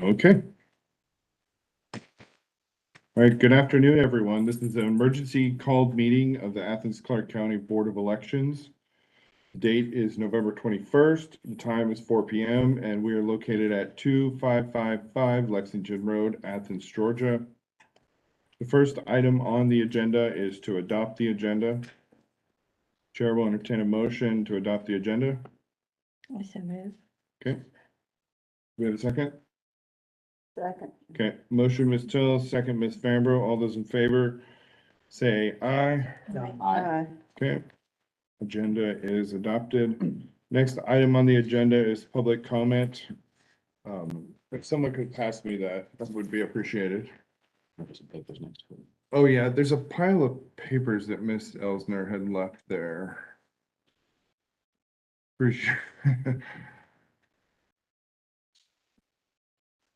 Okay. All right, good afternoon, everyone. This is an emergency called meeting of the Athens-Clarke County Board of Elections. The date is November 21st. The time is 4 p.m. and we are located at 2555 Lexington Road, Athens, Georgia. The first item on the agenda is to adopt the agenda. Chair will entertain a motion to adopt the agenda. I so move. Okay. We have a second? Second. Okay, motion, Ms. Till, second, Ms. Fambro. All those in favor, say aye. Aye. Okay. Agenda is adopted. Next item on the agenda is public comment. If someone could pass me that would be appreciated. Oh, yeah, there's a pile of papers that Miss Elsner had left there. Appreciate.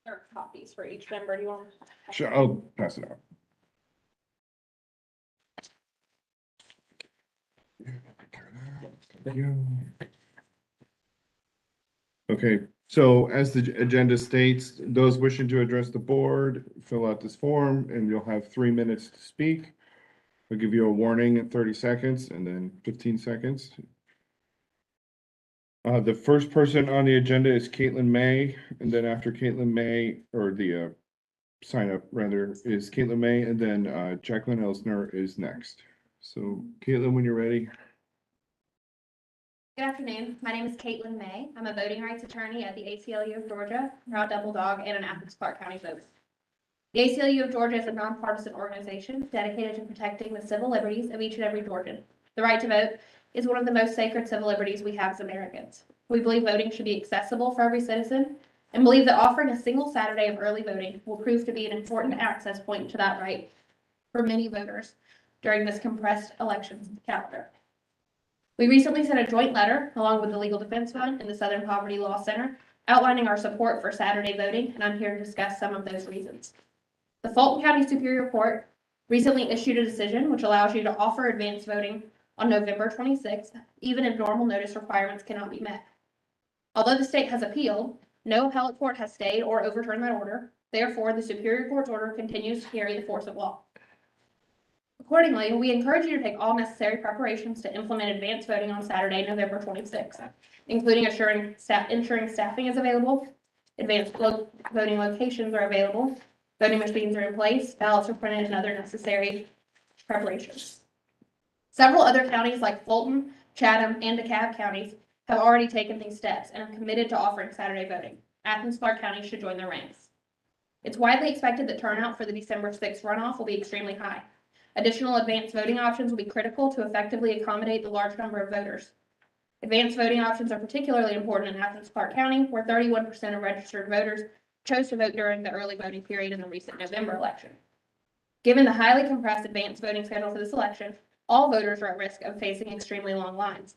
There are copies for each member. Do you want? Sure, I'll pass it out. Okay, so as the agenda states, those wishing to address the board, fill out this form and you'll have 3 minutes to speak. I'll give you a warning at 30 seconds and then 15 seconds. The first person on the agenda is Caitlin May, and then after Caitlin May, or the sign up rather, is Caitlin May, and then Jacqueline Elsner is next. So Caitlin, when you're ready. Good afternoon. My name is Caitlin May. I'm a voting rights attorney at the ACLU of Georgia, proud double dog, and an Athens-Clarke County voter. The ACLU of Georgia is a nonpartisan organization dedicated to protecting the civil liberties of each and every Georgian. The right to vote is one of the most sacred civil liberties we have as Americans. We believe voting should be accessible for every citizen and believe that offering a single Saturday of early voting will prove to be an important access point to that right for many voters during this compressed elections calendar. We recently sent a joint letter along with the Legal Defense Fund and the Southern Poverty Law Center outlining our support for Saturday voting, and I'm here to discuss some of those reasons. The Fulton County Superior Court recently issued a decision which allows you to offer advance voting on November 26th, even if normal notice requirements cannot be met. Although the state has appealed, no appellate court has stayed or overturned that order. Therefore, the Superior Court's order continues to carry the force of law. Accordingly, we encourage you to take all necessary preparations to implement advance voting on Saturday, November 26th, including ensuring staffing is available, advanced voting locations are available, voting machines are in place, ballots are printed, and other necessary preparations. Several other counties like Fulton, Chatham, and DeKalb counties have already taken these steps and are committed to offering Saturday voting. Athens-Clarke County should join their ranks. It's widely expected that turnout for the December 6th runoff will be extremely high. Additional advanced voting options will be critical to effectively accommodate the large number of voters. Advanced voting options are particularly important in Athens-Clarke County, where 31% of registered voters chose to vote during the early voting period in the recent November election. Given the highly compressed advanced voting schedule for this election, all voters are at risk of facing extremely long lines.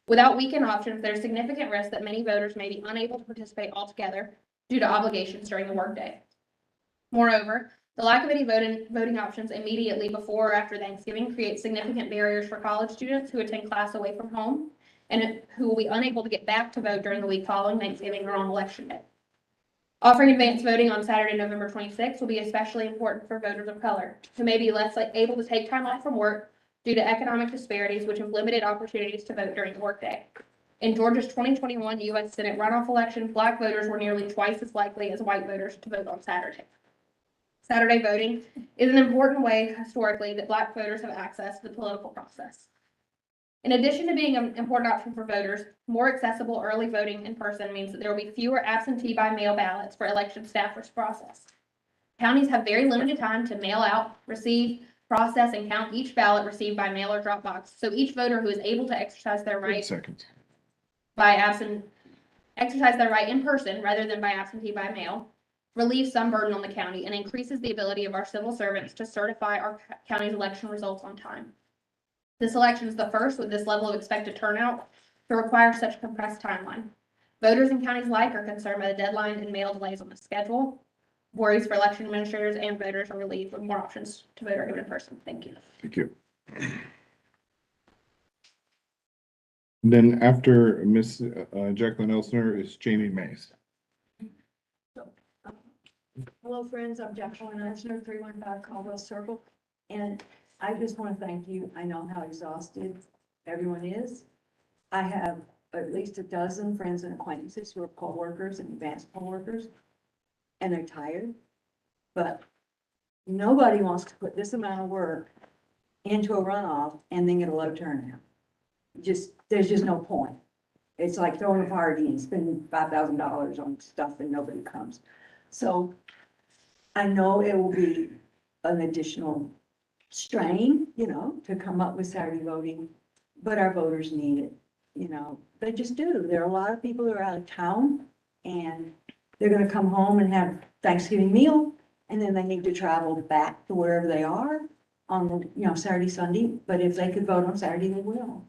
Without weekend options, there's significant risk that many voters may be unable to participate altogether due to obligations during the workday. Moreover, the lack of any voting options immediately before or after Thanksgiving creates significant barriers for college students who attend class away from home and who will be unable to get back to vote during the week following Thanksgiving or on Election Day. Offering advanced voting on Saturday, November 26th will be especially important for voters of color who may be less able to take time off from work due to economic disparities which have limited opportunities to vote during the workday. In Georgia's 2021 U.S. Senate runoff election, Black voters were nearly twice as likely as white voters to vote on Saturday. Saturday voting is an important way historically that Black voters have access to the political process. In addition to being an important option for voters, more accessible early voting in person means that there will be fewer absentee by mail ballots for election staffers to process. Counties have very limited time to mail out, receive, process, and count each ballot received by mail or drop box, so each voter who is able to exercise their right in person rather than by absentee by mail relieves some burden on the county and increases the ability of our civil servants to certify our county's election results on time. This election is the first with this level of expected turnout to require such a compressed timeline. Voters in counties alike are concerned by the deadline and mail delays on the schedule. Worries for election administrators and voters are relieved with more options to vote or given in person. Thank you. Thank you. Then after Miss Jacqueline Elsner is Jamie Mays. Hello, friends. I'm Jacqueline Eisner, 315 Caldwell Circle. And I just want to thank you. I know how exhausted everyone is. I have at least a dozen friends and acquaintances who are poll workers and advanced poll workers, and they're tired. But nobody wants to put this amount of work into a runoff and then get a low turnout. There's just no point. It's like throwing a party and spending $5,000 on stuff and nobody comes. So I know it will be an additional strain, to come up with Saturday voting, but our voters need it, they just do. There are a lot of people who are out of town and they're gonna come home and have Thanksgiving meal, and then they need to travel back to wherever they are on, Saturday, Sunday, but if they could vote on Saturday, they will.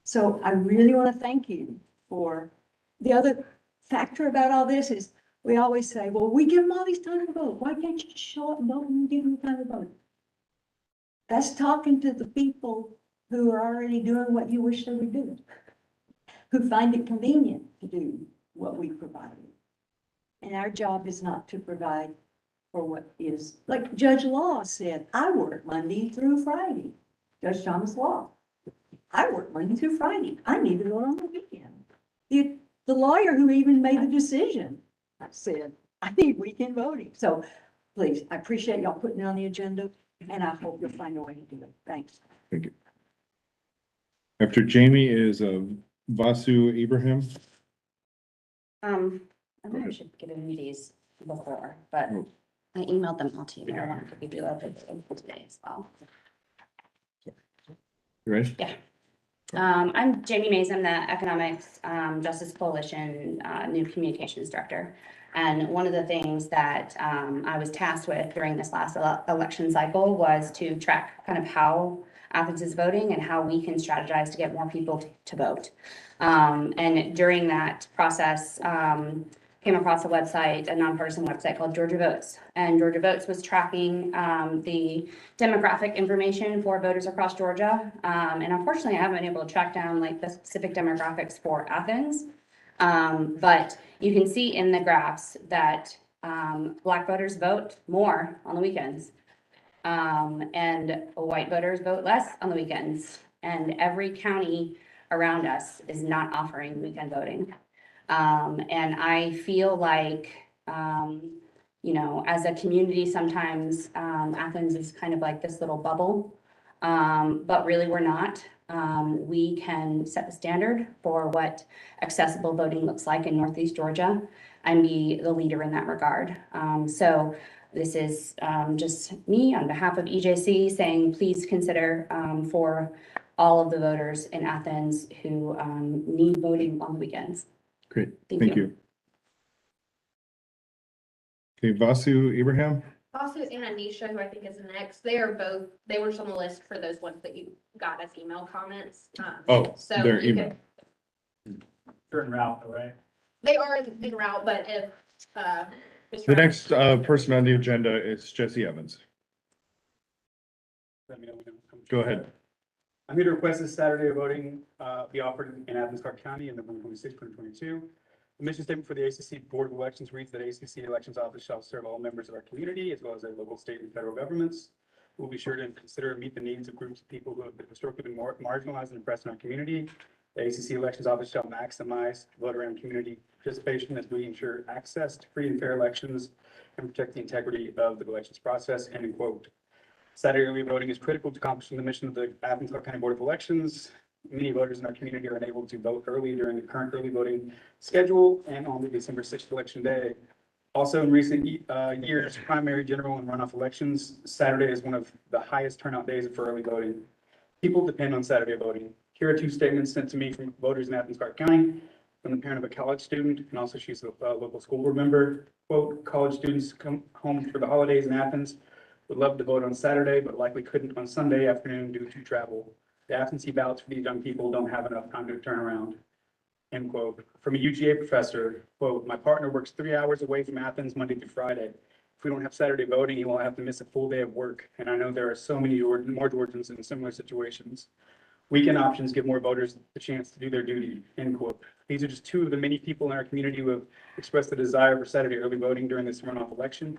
So I really want to thank you for, the other factor about all this is, we always say, well, we give them all these time to vote. Why can't you just show up and vote and give them time to vote? That's talking to the people who are already doing what you wish they would do, who find it convenient to do what we provide. And our job is not to provide for what is, like Judge Law said, I work Monday through Friday. Judge Thomas Law. I work Monday through Friday. I need to vote on the weekend. The lawyer who even made the decision said, I need weekend voting. So please, I appreciate y'all putting it on the agenda, and I hope you'll find a way to do it. Thanks. Thank you. After Jamie is Vasu Ibrahim. I think I should give you these before, but I emailed them all to you. I wanted to give you a bit of today as well. You ready? Yeah. I'm Jamie Mays. I'm the Economics Justice Coalition new communications director. And one of the things that I was tasked with during this last election cycle was to track kind of how Athens is voting and how we can strategize to get more people to vote. And during that process, came across a website, a nonpartisan website called Georgia Votes. And Georgia Votes was tracking the demographic information for voters across Georgia. And unfortunately, I haven't been able to track down like the specific demographics for Athens. But you can see in the graphs that Black voters vote more on the weekends. And white voters vote less on the weekends. And every county around us is not offering weekend voting. And I feel like, as a community, sometimes Athens is kind of like this little bubble, but really we're not. We can set the standard for what accessible voting looks like in Northeast Georgia and be the leader in that regard. So this is just me on behalf of EJC saying, please consider for all of the voters in Athens who need voting on the weekends. Great, thank you. Okay, Vasu Ibrahim. Vasu and Anisha, who I think is next, they were on the list for those ones that you got as email comments. So their you email. They're en route, right? They are en route, but if, The next person on the agenda is Jesse Evans. Let me know when I'm- Go ahead. I'm here to request this Saturday voting be offered in Athens-Clarke County in November 26, 2022. The mission statement for the ACC Board of Elections reads that ACC Elections Office shall serve all members of our community as well as their local, state, and federal governments. We'll be sure to consider and meet the needs of groups of people who have historically been marginalized and oppressed in our community. The ACC Elections Office shall maximize voter and community participation as we ensure access to free and fair elections and protect the integrity of the elections process, end quote. Saturday early voting is critical to accomplishing the mission of the Athens-Clarke County Board of Elections. Many voters in our community are unable to vote early during the current early voting schedule and on the December 6th election day. Also, in recent years, primary, general, and runoff elections, Saturday is one of the highest turnout days for early voting. People depend on Saturday voting. Here are two statements sent to me from voters in Athens-Clarke County, from the parent of a college student, and also she's a local school board member. Quote, college students come home for the holidays in Athens, would love to vote on Saturday, but likely couldn't on Sunday afternoon due to travel. The absentee ballots for these young people don't have enough time to turn around. End quote. From a UGA professor, quote, my partner works 3 hours away from Athens Monday through Friday. If we don't have Saturday voting, he will have to miss a full day of work. And I know there are so many more Georgians in similar situations. Weekend options give more voters the chance to do their duty, end quote. These are just two of the many people in our community who have expressed the desire for Saturday early voting during this runoff election.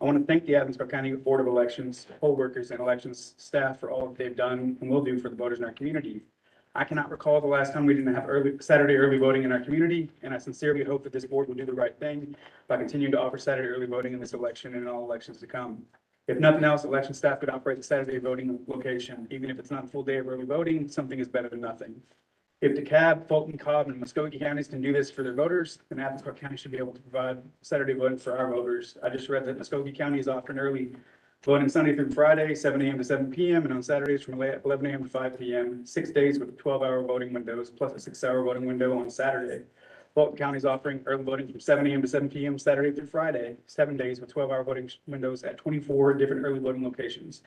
I want to thank the Athens-Clarke County Board of Elections, poll workers, and elections staff for all that they've done and will do for the voters in our community. I cannot recall the last time we didn't have Saturday early voting in our community, and I sincerely hope that this board will do the right thing by continuing to offer Saturday early voting in this election and in all elections to come. If nothing else, election staff could operate the Saturday voting location. Even if it's not a full day of early voting, something is better than nothing. If DeKalb, Fulton, Cobb, and Muskogee counties can do this for their voters, then Athens-Clarke County should be able to provide Saturday voting for our voters. I just read that Muskogee County is offering early voting Sunday through Friday, 7 a.m. to 7 p.m., and on Saturdays from 11 a.m. to 5 p.m., 6 days with 12-hour voting windows, plus a 6-hour voting window on Saturday. Fulton County is offering early voting from 7 a.m. to 7 p.m. Saturday through Friday, 7 days with 12-hour voting windows at 24 different early voting locations.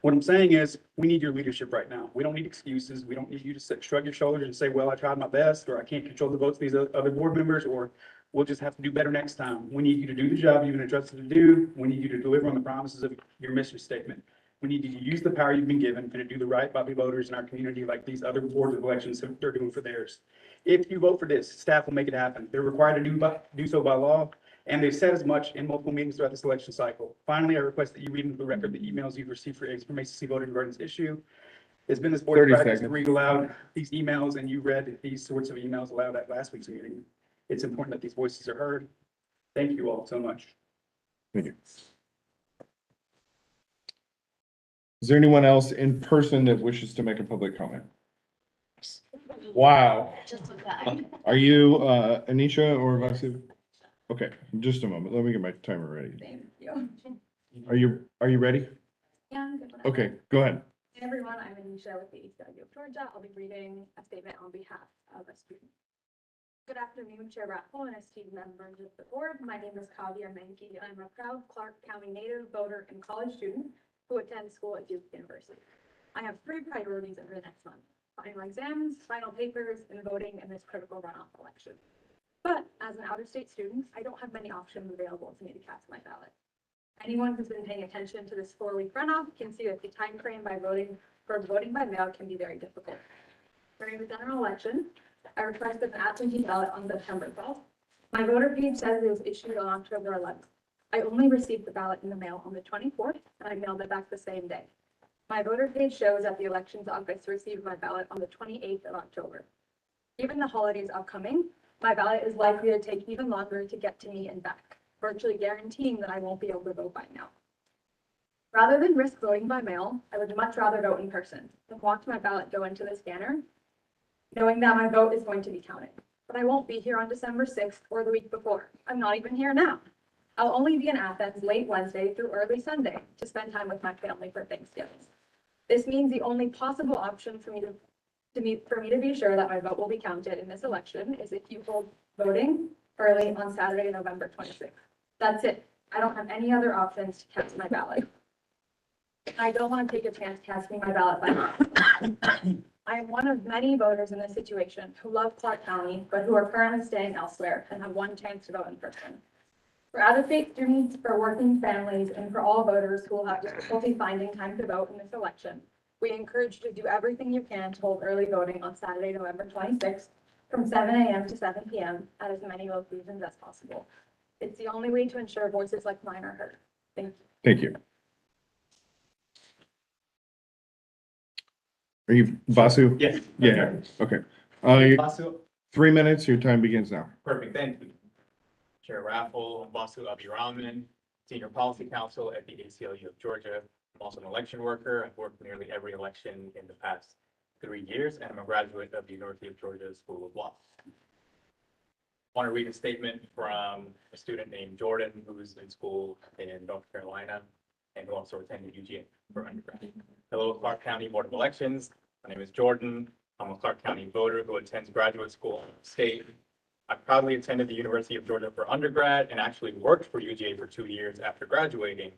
What I'm saying is, we need your leadership right now. We don't need excuses. We don't need you to shrug your shoulders and say, well, I tried my best, or I can't control the votes of these other board members, or we'll just have to do better next time. We need you to do the job you've been entrusted to do. We need you to deliver on the promises of your mission statement. We need you to use the power you've been given and to do the right by the voters in our community like these other boards of elections they're doing for theirs. If you vote for this, staff will make it happen. They're required to do so by law, and they've said as much in multiple meetings throughout this election cycle. Finally, I request that you read into the record the emails you've received from ACC voting regarding this issue. It's been this board's 30 practice to seconds. read aloud these emails, and you read these sorts of emails aloud at last week's meeting. It's important that these voices are heard. Thank you all so much. Thank you. Is there anyone else in person that wishes to make a public comment? Wow. Are you Anisha or Vasu? Okay, just a moment. Let me get my timer ready. Thank you. Are you ready? Yeah, I'm good. Okay, go ahead. Hey everyone, I'm Anisha with the ACLU of Georgia. I'll be reading a statement on behalf of a student. Good afternoon, Chair Raffle and esteemed members of the board. My name is Kavya Menke. I'm a proud Clarke County native, voter, and college student who attends school at Duke University. I have 3 priorities over the next month: final exams, final papers, and voting in this critical runoff election. But as an out-of-state student, I don't have many options available to me to cast my ballot. Anyone who's been paying attention to this 4-week runoff can see that the time frame by voting by mail can be very difficult. During the general election, I requested an absentee ballot on September 12th. My voter page says it was issued on October 11th. I only received the ballot in the mail on the 24th, and I mailed it back the same day. My voter page shows that the elections office received my ballot on the 28th of October. Given the holidays upcoming, my ballot is likely to take even longer to get to me and back, virtually guaranteeing that I won't be able to vote by mail. Rather than risk voting by mail, I would much rather vote in person and watch my ballot go into the scanner, knowing that my vote is going to be counted. But I won't be here on December 6th or the week before. I'm not even here now. I'll only be in Athens late Wednesday through early Sunday to spend time with my family for Thanksgiving. This means the only possible option for me to be sure that my vote will be counted in this election is if you hold voting early on Saturday, November 26th. That's it. I don't have any other options to cast my ballot. I don't want to take a chance casting my ballot by mail. I am one of many voters in this situation who love Clarke County, but who are currently staying elsewhere and have one chance to vote in person. For out-of-state students, for working families, and for all voters who will have difficulty finding time to vote in this election, we encourage you to do everything you can to hold early voting on Saturday, November 26th, from 7 a.m. to 7 p.m. at as many locations as possible. It's the only way to ensure voices like mine are heard. Thank you. Thank you. Are you Vasu? Yes. Yeah, okay. Vasu, 3 minutes, your time begins now. perfect, thank you. Chair Raffle, I'm Vasu Abhiraman, Senior Policy Counsel at the ACLU of Georgia. I'm also an election worker. I've worked nearly every election in the past 3 years, and I'm a graduate of the University of Georgia School of Law. I want to read a statement from a student named Jordan, who's in school in North Carolina and who also attended UGA for undergrad. Hello, Clarke County Board of Elections. My name is Jordan. I'm a Clarke County voter who attends graduate school in the state. I proudly attended the University of Georgia for undergrad and actually worked for UGA for 2 years after graduating.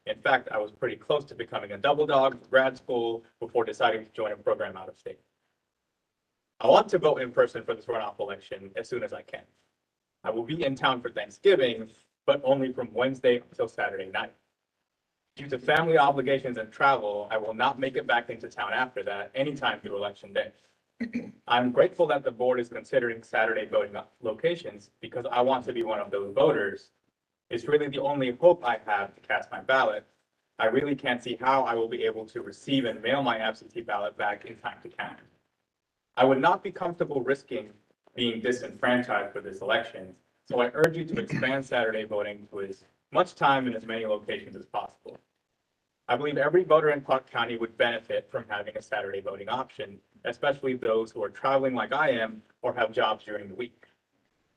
In fact, I was pretty close to becoming a double dog for grad school before deciding to join a program out of state. I want to vote in person for this runoff election as soon as I can. I will be in town for Thanksgiving, but only from Wednesday until Saturday night. Due to family obligations and travel, I will not make it back into town after that anytime through election day. I'm grateful that the board is considering Saturday voting locations because I want to be one of those voters. It's really the only hope I have to cast my ballot. I really can't see how I will be able to receive and mail my absentee ballot back in time to count. I would not be comfortable risking being disenfranchised for this election, so I urge you to expand Saturday voting to as much time in as many locations as possible. I believe every voter in Clarke County would benefit from having a Saturday voting option, especially those who are traveling like I am or have jobs during the week.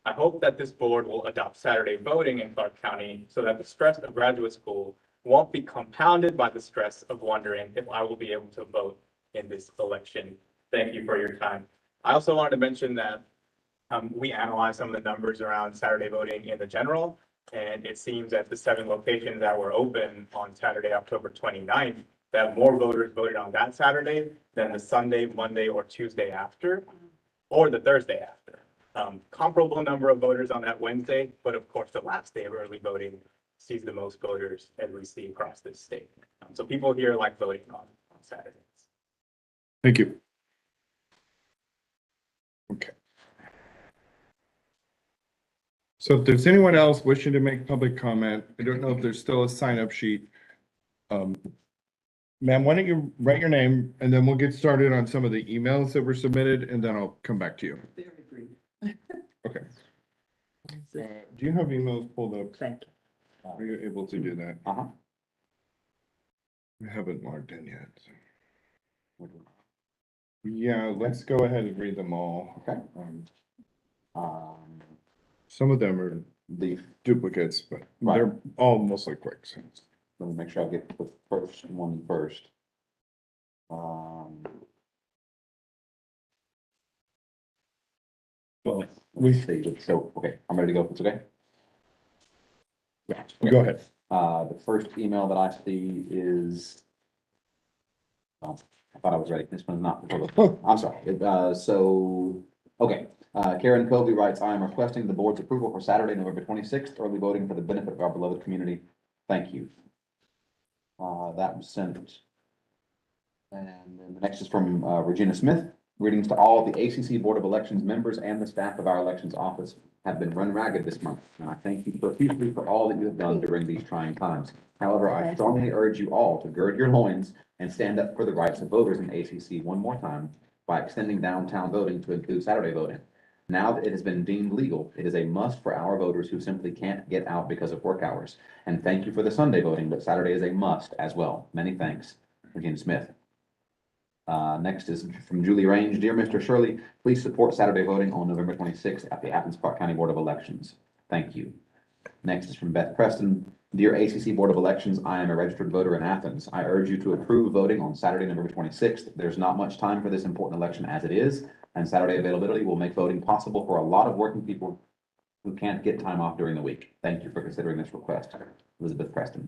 I hope that this board will adopt Saturday voting in Clarke County so that the stress of graduate school won't be compounded by the stress of wondering if I will be able to vote in this election. Thank you for your time. I also wanted to mention that we analyzed some of the numbers around Saturday voting in the general, and it seems that the 7 locations that were open on Saturday, October 29th, that more voters voted on that Saturday than the Sunday, Monday, or Tuesday after, or the Thursday after. Comparable number of voters on that Wednesday, but of course, the last day of early voting sees the most voters as we see across this state. So people here like voting on Saturdays. Thank you. Okay. So if there's anyone else wishing to make public comment, I don't know if there's still a sign-up sheet. Ma'am, why don't you write your name and then we'll get started on some of the emails that were submitted and then I'll come back to you. Okay. Do you have emails pulled up? Thank you. Are you able to do that? Uh-huh. I haven't logged in yet. Yeah, let's go ahead and read them all. Okay. Some of them are The, duplicates, but Right. they're all mostly quick. So. let me make sure I get the first one first. Well, Let's see, so, okay, I'm ready to go, if it's okay? yeah, go ahead. The first email that I see is, oh, I thought I was ready, this one's not. I'm sorry, okay. Karen Covey writes, I am requesting the board's approval for Saturday, November 26th, early voting for the benefit of our beloved community. Thank you. That was sent. And then the next is from Regina Smith. Greetings to all of the ACC Board of Elections members and the staff of our elections office have been run ragged this month. And I thank you profusely for all that you have done during these trying times. However, I strongly urge you all to gird your loins and stand up for the rights of voters in ACC one more time by extending downtown voting to include Saturday voting. Now that it has been deemed legal, it is a must for our voters who simply can't get out because of work hours. And thank you for the Sunday voting, but Saturday is a must as well. Many thanks, Regina Smith. Next is from Julie Range. Dear Mr. Shirley, please support Saturday voting on November 26th at the Athens-Clarke County Board of Elections. Thank you. Next is from Beth Preston. Dear ACC Board of Elections, I am a registered voter in Athens. I urge you to approve voting on Saturday, November 26th. There's not much time for this important election as it is, and Saturday availability will make voting possible for a lot of working people who can't get time off during the week. Thank you for considering this request. Elizabeth Preston.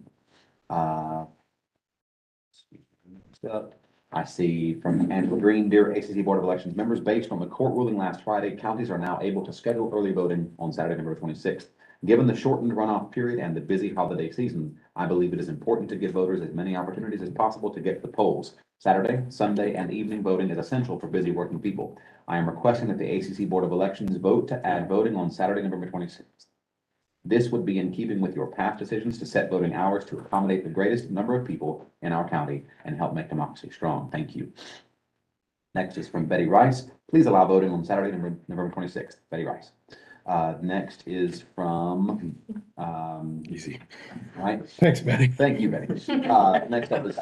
I see from Angela Green, dear ACC Board of Elections members, based on the court ruling last Friday, counties are now able to schedule early voting on Saturday, November 26th. Given the shortened runoff period and the busy holiday season, I believe it is important to give voters as many opportunities as possible to get to the polls. Saturday, Sunday, and evening voting is essential for busy working people. I am requesting that the ACC Board of Elections vote to add voting on Saturday, November 26th. This would be in keeping with your past decisions to set voting hours to accommodate the greatest number of people in our county and help make democracy strong. Thank you. Next is from Betty Rice. Please allow voting on Saturday, November 26th. Betty Rice. Next is from, Easy. right? Thanks, Betty. Thank you, Betty. Next up is,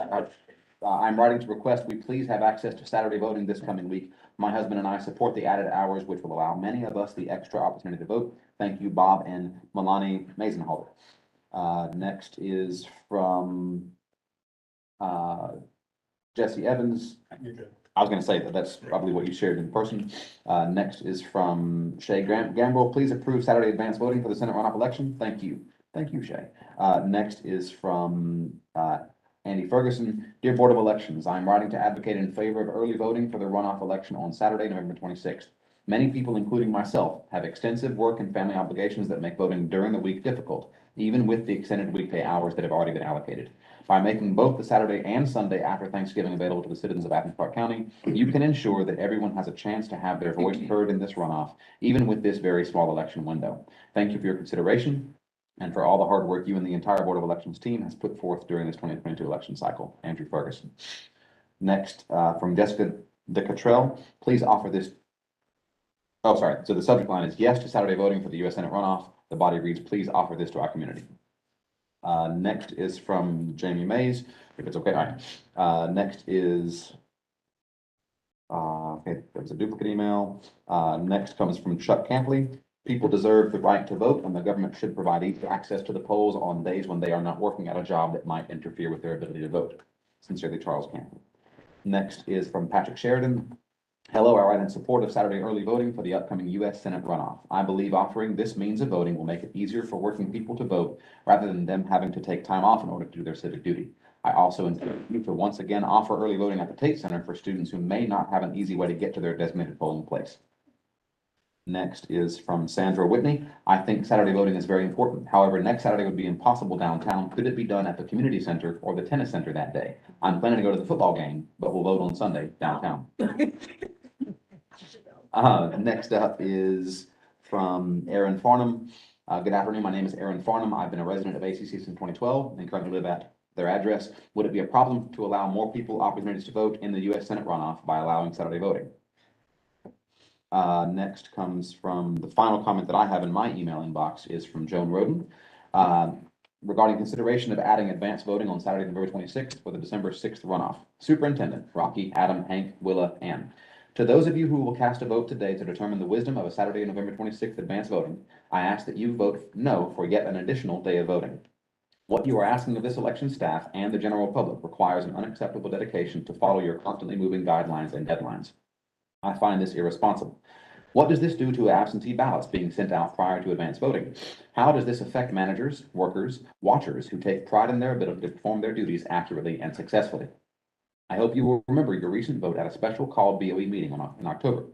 I'm writing to request we please have access to Saturday voting this coming week. My husband and I support the added hours, which will allow many of us the extra opportunity to vote. Thank you, Bob and Milani Mazenholder. Next is from Jesse Evans. I was going to say that that's probably what you shared in person. Next is from Shay Gamble. Please approve Saturday advance voting for the Senate runoff election. Thank you. Thank you, Shay. Next is from Andy Ferguson. Dear Board of Elections, I am writing to advocate in favor of early voting for the runoff election on Saturday, November 26th. Many people, including myself, have extensive work and family obligations that make voting during the week difficult, even with the extended weekday hours that have already been allocated. By making both the Saturday and Sunday after Thanksgiving available to the citizens of Athens-Clarke County, you can ensure that everyone has a chance to have their voice heard in this runoff, even with this very small election window. Thank you for your consideration and for all the hard work you and the entire Board of Elections team has put forth during this 2022 election cycle. Andrew Ferguson. Next, from Jessica DeCatrell, please offer this. Oh, sorry. So the subject line is yes to Saturday voting for the U.S. Senate runoff. The body reads, please offer this to our community. Next is from Jamie Mays, if it's okay. All right. Next is, okay, there was a duplicate email. Next comes from Chuck Campley. People deserve the right to vote, and the government should provide equal access to the polls on days when they are not working at a job that might interfere with their ability to vote. Sincerely, Charles Campley. Next is from Patrick Sheridan. Hello, I write in support of Saturday early voting for the upcoming U.S. Senate runoff. I believe offering this means of voting will make it easier for working people to vote rather than them having to take time off in order to do their civic duty. I also encourage you to once again offer early voting at the Tate Center for students who may not have an easy way to get to their designated polling place. Next is from Sandra Whitney. I think Saturday voting is very important. However, next Saturday would be impossible downtown. Could it be done at the community center or the tennis center that day? I'm planning to go to the football game, but we'll vote on Sunday downtown. Next up is from Aaron Farnham. Good afternoon. My name is Aaron Farnham. I've been a resident of ACC since 2012 and currently live at their address. Would it be a problem to allow more people opportunities to vote in the U.S. Senate runoff by allowing Saturday voting? Next comes from the final comment that I have in my email inbox is from Joan Roden. Regarding consideration of adding advance voting on Saturday, November 26th for the December 6th runoff. Superintendent, Rocky, Adam, Hank, Willa, Ann. To those of you who will cast a vote today to determine the wisdom of a Saturday, November 26th advance voting, I ask that you vote no for yet an additional day of voting. What you are asking of this election staff and the general public requires an unacceptable dedication to follow your constantly moving guidelines and deadlines. I find this irresponsible. What does this do to absentee ballots being sent out prior to advance voting? How does this affect managers, workers, watchers who take pride in their ability to perform their duties accurately and successfully? I hope you will remember your recent vote at a special called BOE meeting in October.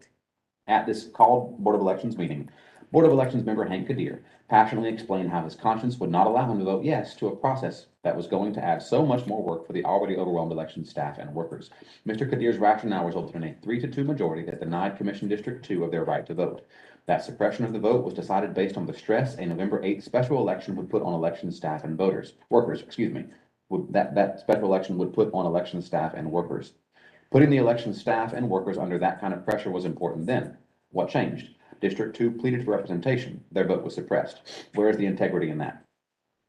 At this called Board of Elections meeting, Board of Elections member Hank Kadir passionately explained how his conscience would not allow him to vote yes to a process that was going to add so much more work for the already overwhelmed election staff and workers. Mr. Kadir's rationale resulted in a 3-2 majority that denied Commission District 2 of their right to vote. That suppression of the vote was decided based on the stress a November 8th special election would put on election staff and workers, that special election would put on election staff and workers. Putting the election staff and workers under that kind of pressure was important then. What changed? District 2 pleaded for representation. Their vote was suppressed. Where is the integrity in that?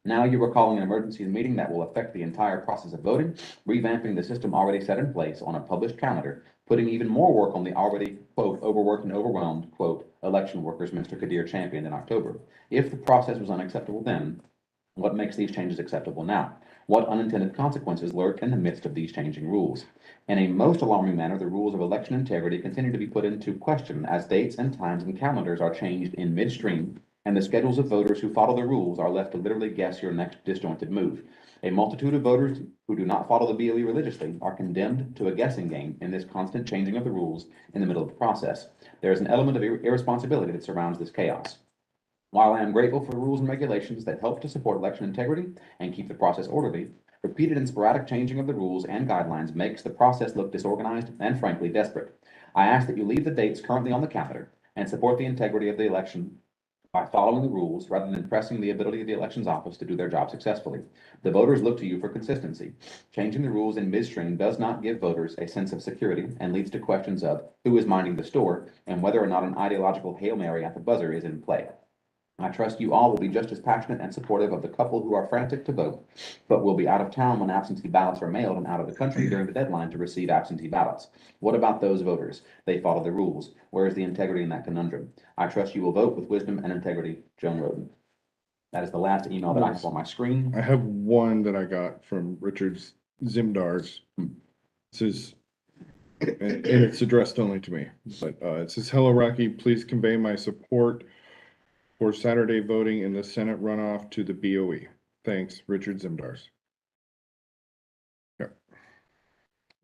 Now you are calling an emergency meeting that will affect the entire process of voting, revamping the system already set in place on a published calendar, putting even more work on the already, quote, overworked and overwhelmed, quote, election workers Mr. Kadir championed in October. If the process was unacceptable then, what makes these changes acceptable now? What unintended consequences lurk in the midst of these changing rules? In a most alarming manner, the rules of election integrity continue to be put into question as dates and times and calendars are changed in midstream, and the schedules of voters who follow the rules are left to literally guess your next disjointed move. A multitude of voters who do not follow the BOE religiously are condemned to a guessing game in this constant changing of the rules in the middle of the process. There is an element of irresponsibility that surrounds this chaos. While I am grateful for rules and regulations that help to support election integrity and keep the process orderly, repeated and sporadic changing of the rules and guidelines makes the process look disorganized and frankly desperate. I ask that you leave the dates currently on the calendar and support the integrity of the election by following the rules rather than pressing the ability of the elections office to do their job successfully. The voters look to you for consistency. Changing the rules in midstream does not give voters a sense of security and leads to questions of who is minding the store and whether or not an ideological Hail Mary at the buzzer is in play. I trust you all will be just as passionate and supportive of the couple who are frantic to vote, but will be out of town when absentee ballots are mailed and out of the country during the deadline to receive absentee ballots. What about those voters? They follow the rules. Where is the integrity in that conundrum? I trust you will vote with wisdom and integrity. Joan Roden. That is the last email that I have on my screen. I have one that I got from Richard Zimdars. It says, and it's addressed only to me, but it says, hello, Rocky, please convey my support for Saturday voting in the Senate runoff to the BOE. Thanks, Richard Zimdars. Yeah.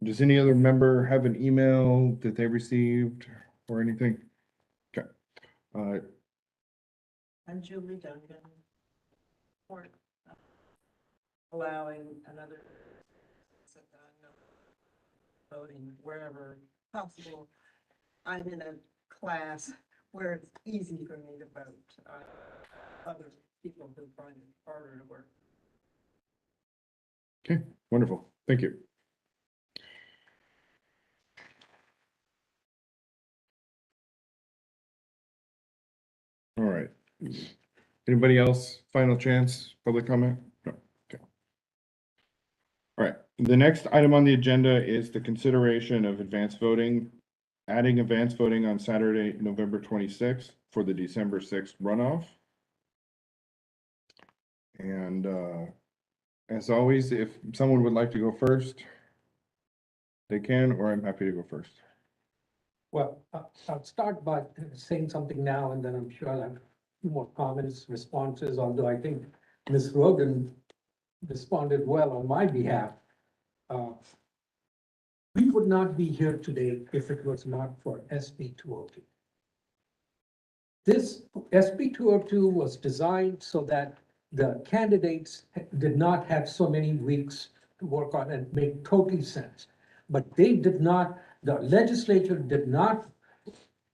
Does any other member have an email that they received or anything? Uh, I'm Julie Duncan. For allowing another voting wherever possible. I'm in a class where it's easy for me to vote. Other people who find it harder to work. okay, wonderful. Thank you. All right. Anybody else? Final chance, public comment? No. Okay. All right. The next item on the agenda is the consideration of advanced voting, adding advanced voting on Saturday, November 26th for the December 6th runoff. And as always, if someone would like to go first, they can, or I'm happy to go first. Well, I'll start by saying something now, and then I'm sure I'll have a few more comments, responses, although I think Ms. Rogan responded well on my behalf. We would not be here today if it was not for SB 202. This SB 202 was designed so that the candidates did not have so many weeks to work on and make total sense. But they did not, the legislature did not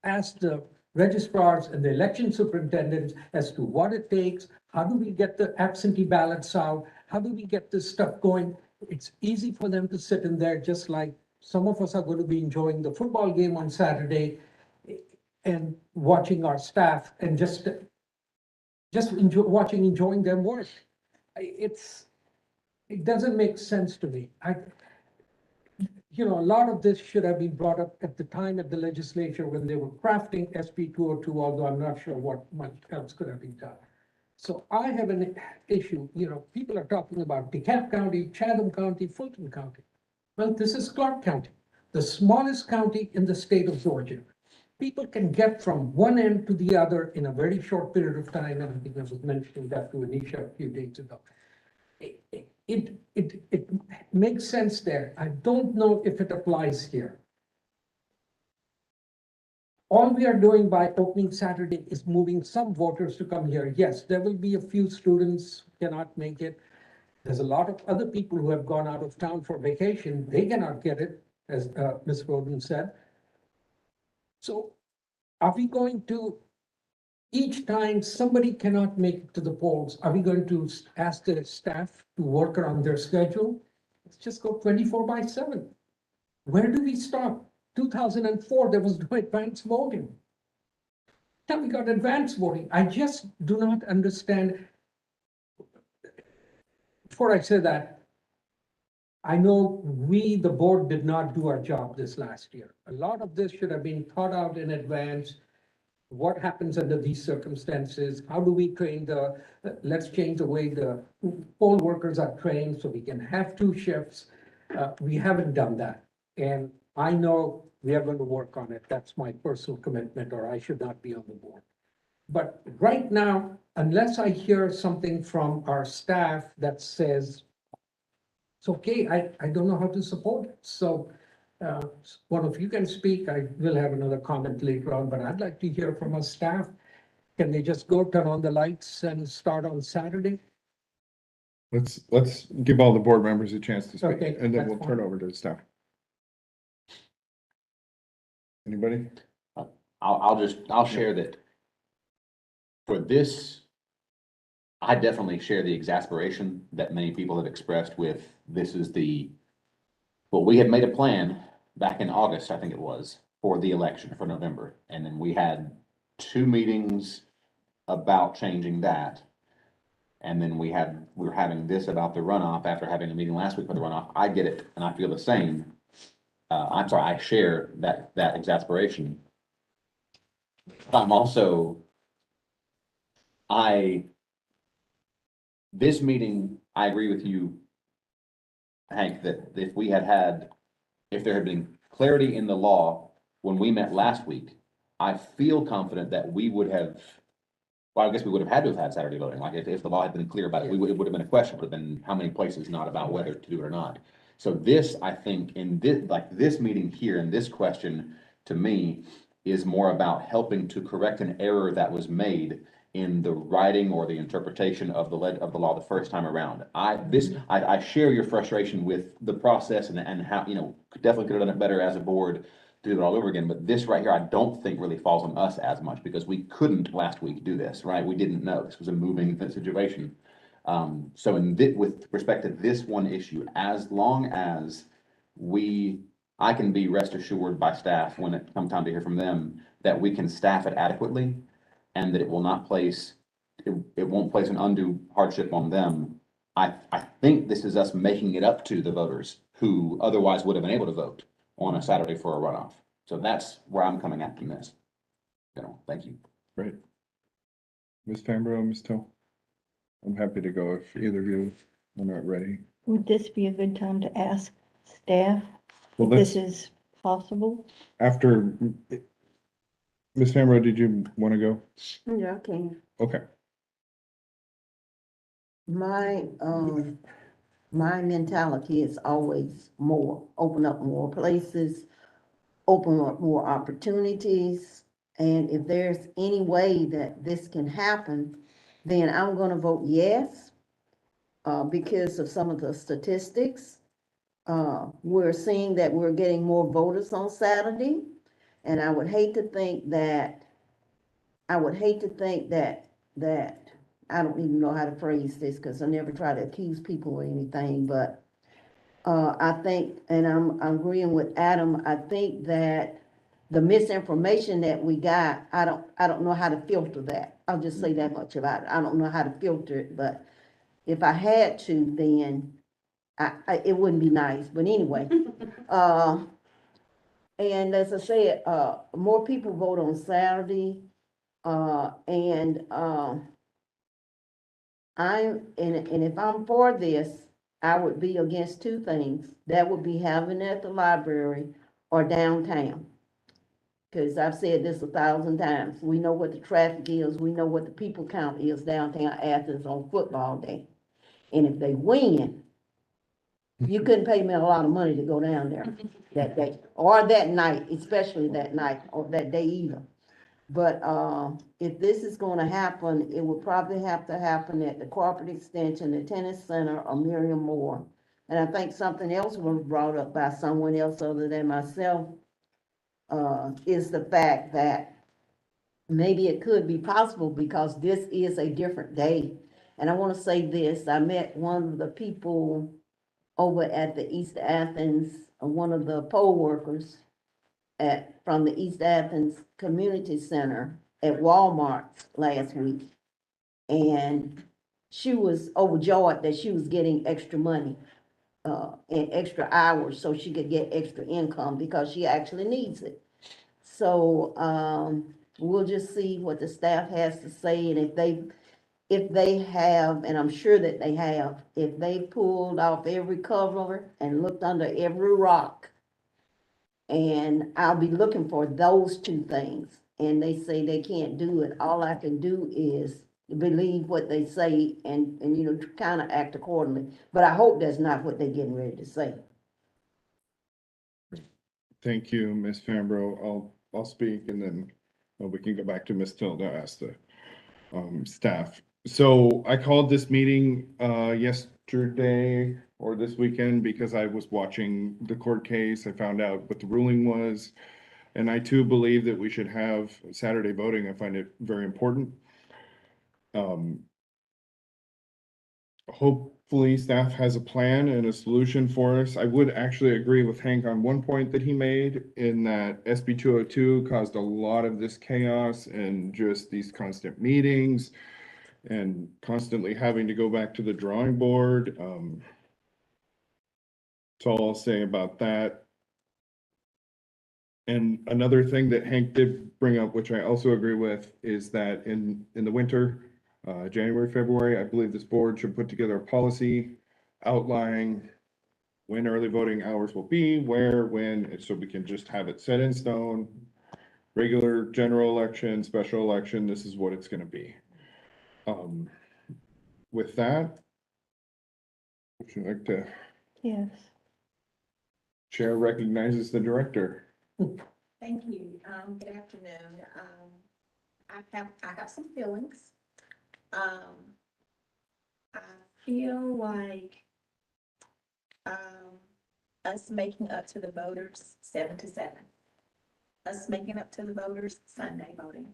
ask the registrars and the election superintendents as to what it takes, how do we get the absentee ballots out, how do we get this stuff going? It's easy for them to sit in there, just like some of us are going to be enjoying the football game on Saturday and watching our staff and just enjoying them work. It doesn't make sense to me. A lot of this should have been brought up at the time at the legislature when they were crafting SB 202, although I'm not sure what much else could have been done. So I have an issue, people are talking about DeKalb County, Chatham County, Fulton County. Well, this is Clarke County, the smallest county in the state of Georgia. People can get from one end to the other in a very short period of time, and I think I was mentioning that to Anisha a few days ago. It makes sense there. I don't know if it applies here. All we are doing by opening Saturday is moving some voters to come here. Yes, there will be a few students who cannot make it. There's a lot of other people who have gone out of town for vacation. They cannot get it, as Ms. Roden said. So are we going to, each time somebody cannot make it to the polls, are we going to ask the staff to work around their schedule? Let's just go 24/7. Where do we start? 2004, there was no advance voting. Now we got advance voting. I just do not understand. Before I say that, I know we, the board, did not do our job this last year. A lot of this should have been thought out in advance. What happens under these circumstances? How do we train let's change the way the poll workers are trained so we can have 2 shifts. We haven't done that. And I know we are going to work on it. That's my personal commitment, or I should not be on the board. But right now, unless I hear something from our staff that says, it's okay, I don't know how to support it. So one of you can speak. I will have another comment later on, but I'd like to hear from our staff. Can they just go turn on the lights and start on Saturday? Let's give all the board members a chance to speak, Okay, and then that's we'll fine. turn over to the staff. Anybody? I'll share that for this, I definitely share the exasperation that many people have expressed with this is well, we had made a plan back in August, I think it was, for the election for November. And then we had 2 meetings about changing that. And then we were having this about the runoff after having a meeting last week for the runoff. I get it, and I feel the same. I'm sorry, I share that exasperation. I'm also, this meeting, I agree with you, Hank, that if there had been clarity in the law when we met last week, I feel confident that we would have, well, I guess we would have had to have had Saturday voting. Like if the law had been clear about it, it would have been a question, it would have been how many places, not about whether to do it or not. So this, I think, in this meeting here, and this question to me is more about helping to correct an error that was made in the writing or the interpretation of the law the first time around. I share your frustration with the process and how, definitely could have done it better as a board to do it all over again, but this right here, I don't think really falls on us as much because we couldn't last week do this, right? We didn't know. This was a moving situation. So with respect to this one issue, as long as I can be rest assured by staff when it comes time to hear from them that we can staff it adequately and that it won't place an undue hardship on them. I think this is us making it up to the voters who otherwise would have been able to vote on a Saturday for a runoff. So that's where I'm coming at from this. Thank you. Great. Ms. Fambro, Ms. Till? I'm happy to go if either of you are not ready. Would this be a good time to ask staff Well, if this let's, is possible? after, Ms. Fambro, did you want to go? Yeah, I can. Okay. My mentality is always more, open up more places, open up more opportunities. And if there's any way that this can happen, then I'm gonna vote yes, because of some of the statistics. We're seeing that we're getting more voters on Saturday, and I would hate to think that, that I don't even know how to phrase this, because I never try to accuse people or anything, but I think, and I'm agreeing with Adam, I think that the misinformation that we got, I don't know how to filter that. I'll just say that much about it. I don't know how to filter it, but if I had to, then it wouldn't be nice, but anyway. And as I said, more people vote on Saturday, and and if I'm for this, I would be against two things. That would be having it at the library or downtown. Because I've said this 1,000 times. We know what the traffic is. We know what the people count is downtown Athens on football day. And if they win, you couldn't pay me a lot of money to go down there that day, or that night, especially that night, or that day either. But if this is gonna happen, it would probably have to happen at the Corporate Extension, the Tennis Center, or Miriam Moore. And I think something else was brought up by someone else other than myself, is the fact that maybe it could be possible because this is a different day. And I wanna say this, I met one of the people over at the East Athens, one of the poll workers from the East Athens Community Center at Walmart last week. And she was overjoyed that she was getting extra money, and extra hours so she could get extra income because she actually needs it. So, we'll just see what the staff has to say, and if they have, and I'm sure that they have, if they pulled off every cover and looked under every rock, and I'll be looking for those two things, and they say they can't do it, all I can do is believe what they say and kind of act accordingly. But I hope that's not what they're getting ready to say. Thank you, Ms. Fambro. I'll speak and then we can go back to Ms. Till to ask the staff. So I called this meeting yesterday or this weekend because I was watching the court case. I found out what the ruling was. And I too believe that we should have Saturday voting. I find it very important. Hopefully staff has a plan and a solution for us. I would actually agree with Hank on one point that he made in that SB 202 caused a lot of this chaos and just these constant meetings and constantly having to go back to the drawing board. That's all I'll say about that. And another thing that Hank did bring up, which I also agree with, is that in the winter, January, February, I believe this board should put together a policy outlining when early voting hours will be, where, when, so we can just have it set in stone. Regular general election, special election, this is what it's gonna be. With that, would you like to? Yes. Chair recognizes the director. Thank you. Good afternoon. I got some feelings. I feel like, us making up to the voters 7 to 7. Us making up to the voters Sunday voting.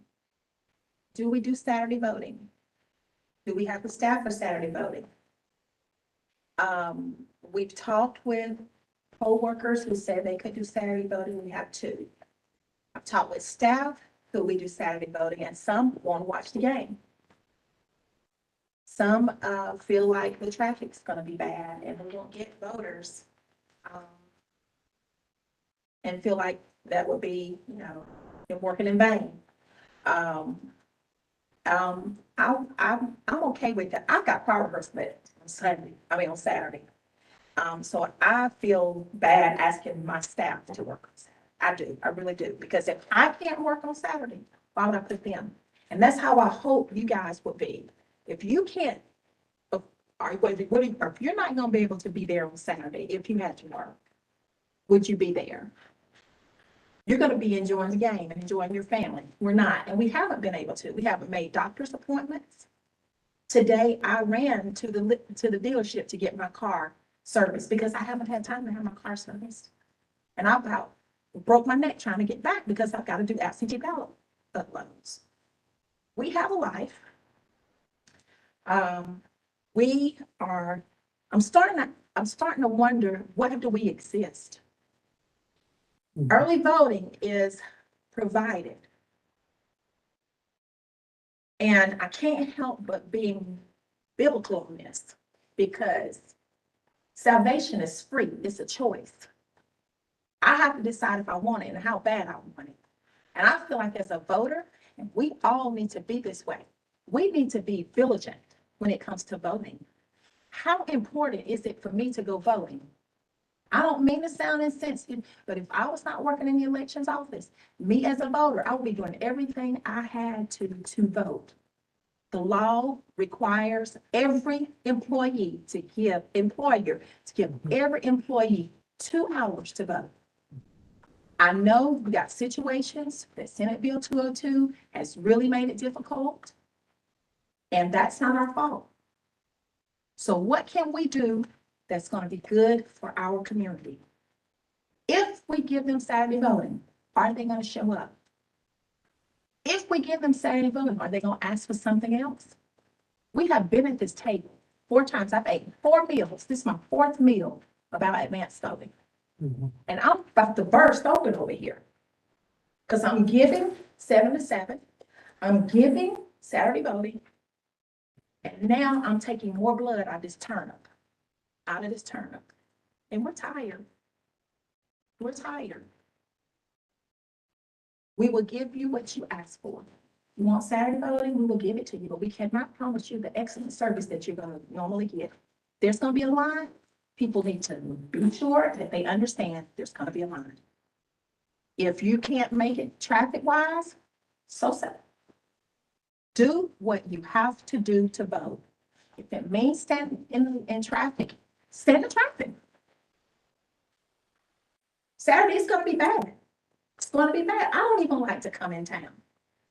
Do we do Saturday voting? Do we have the staff for Saturday voting? We've talked with poll workers who said they could do Saturday voting. We have 2. I've talked with staff who we do Saturday voting, and some want to watch the game. Some feel like the traffic's gonna be bad and we won't get voters. And feel like that would be, you're working in vain. I'm okay with that. I've got choir rehearsal on Saturday. So I feel bad asking my staff to work on Saturday. I do, I really do, because if I can't work on Saturday, why would I put them? And that's how I hope you guys would be. If you can't, if you're not gonna be able to be there on Saturday, if you had to work, would you be there? You're gonna be enjoying the game and enjoying your family. We're not, and we haven't been able to. We haven't made doctor's appointments. Today, I ran to the dealership to get my car serviced because I haven't had time to have my car serviced. And I about broke my neck trying to get back because I've got to do absentee ballot uploads. We have a life. I'm starting to wonder, what do we exist? Early voting is provided. And I can't help but being biblical on this, because salvation is free. It's a choice. I have to decide if I want it and how bad I want it. And I feel like as a voter, and we all need to be this way, we need to be vigilant when it comes to voting. How important is it for me to go voting? I don't mean to sound insensitive, but if I was not working in the elections office, me as a voter, I would be doing everything I had to vote. The law requires every employer to give every employee 2 hours to vote. I know we got situations that Senate Bill 202 has really made it difficult, and that's not our fault. So what can we do that's going to be good for our community? If we give them Saturday voting, are they going to show up? If we give them Saturday voting, are they going to ask for something else? We have been at this table 4 times. I've eaten 4 meals. This is my 4th meal about advanced voting. And I'm about to burst open over here, because I'm giving 7 to 7. I'm giving Saturday voting. And now I'm taking more blood out of this turnip. And we're tired. We're tired. We will give you what you ask for. You want Saturday voting, we will give it to you, but we cannot promise you the excellent service that you're going to normally get. There's going to be a line. People need to be sure that they understand there's going to be a line. If you can't make it traffic-wise, so sad. Do what you have to do to vote. If it means stand in traffic, stand in traffic. Saturday is going to be bad. It's going to be bad. I don't even like to come in town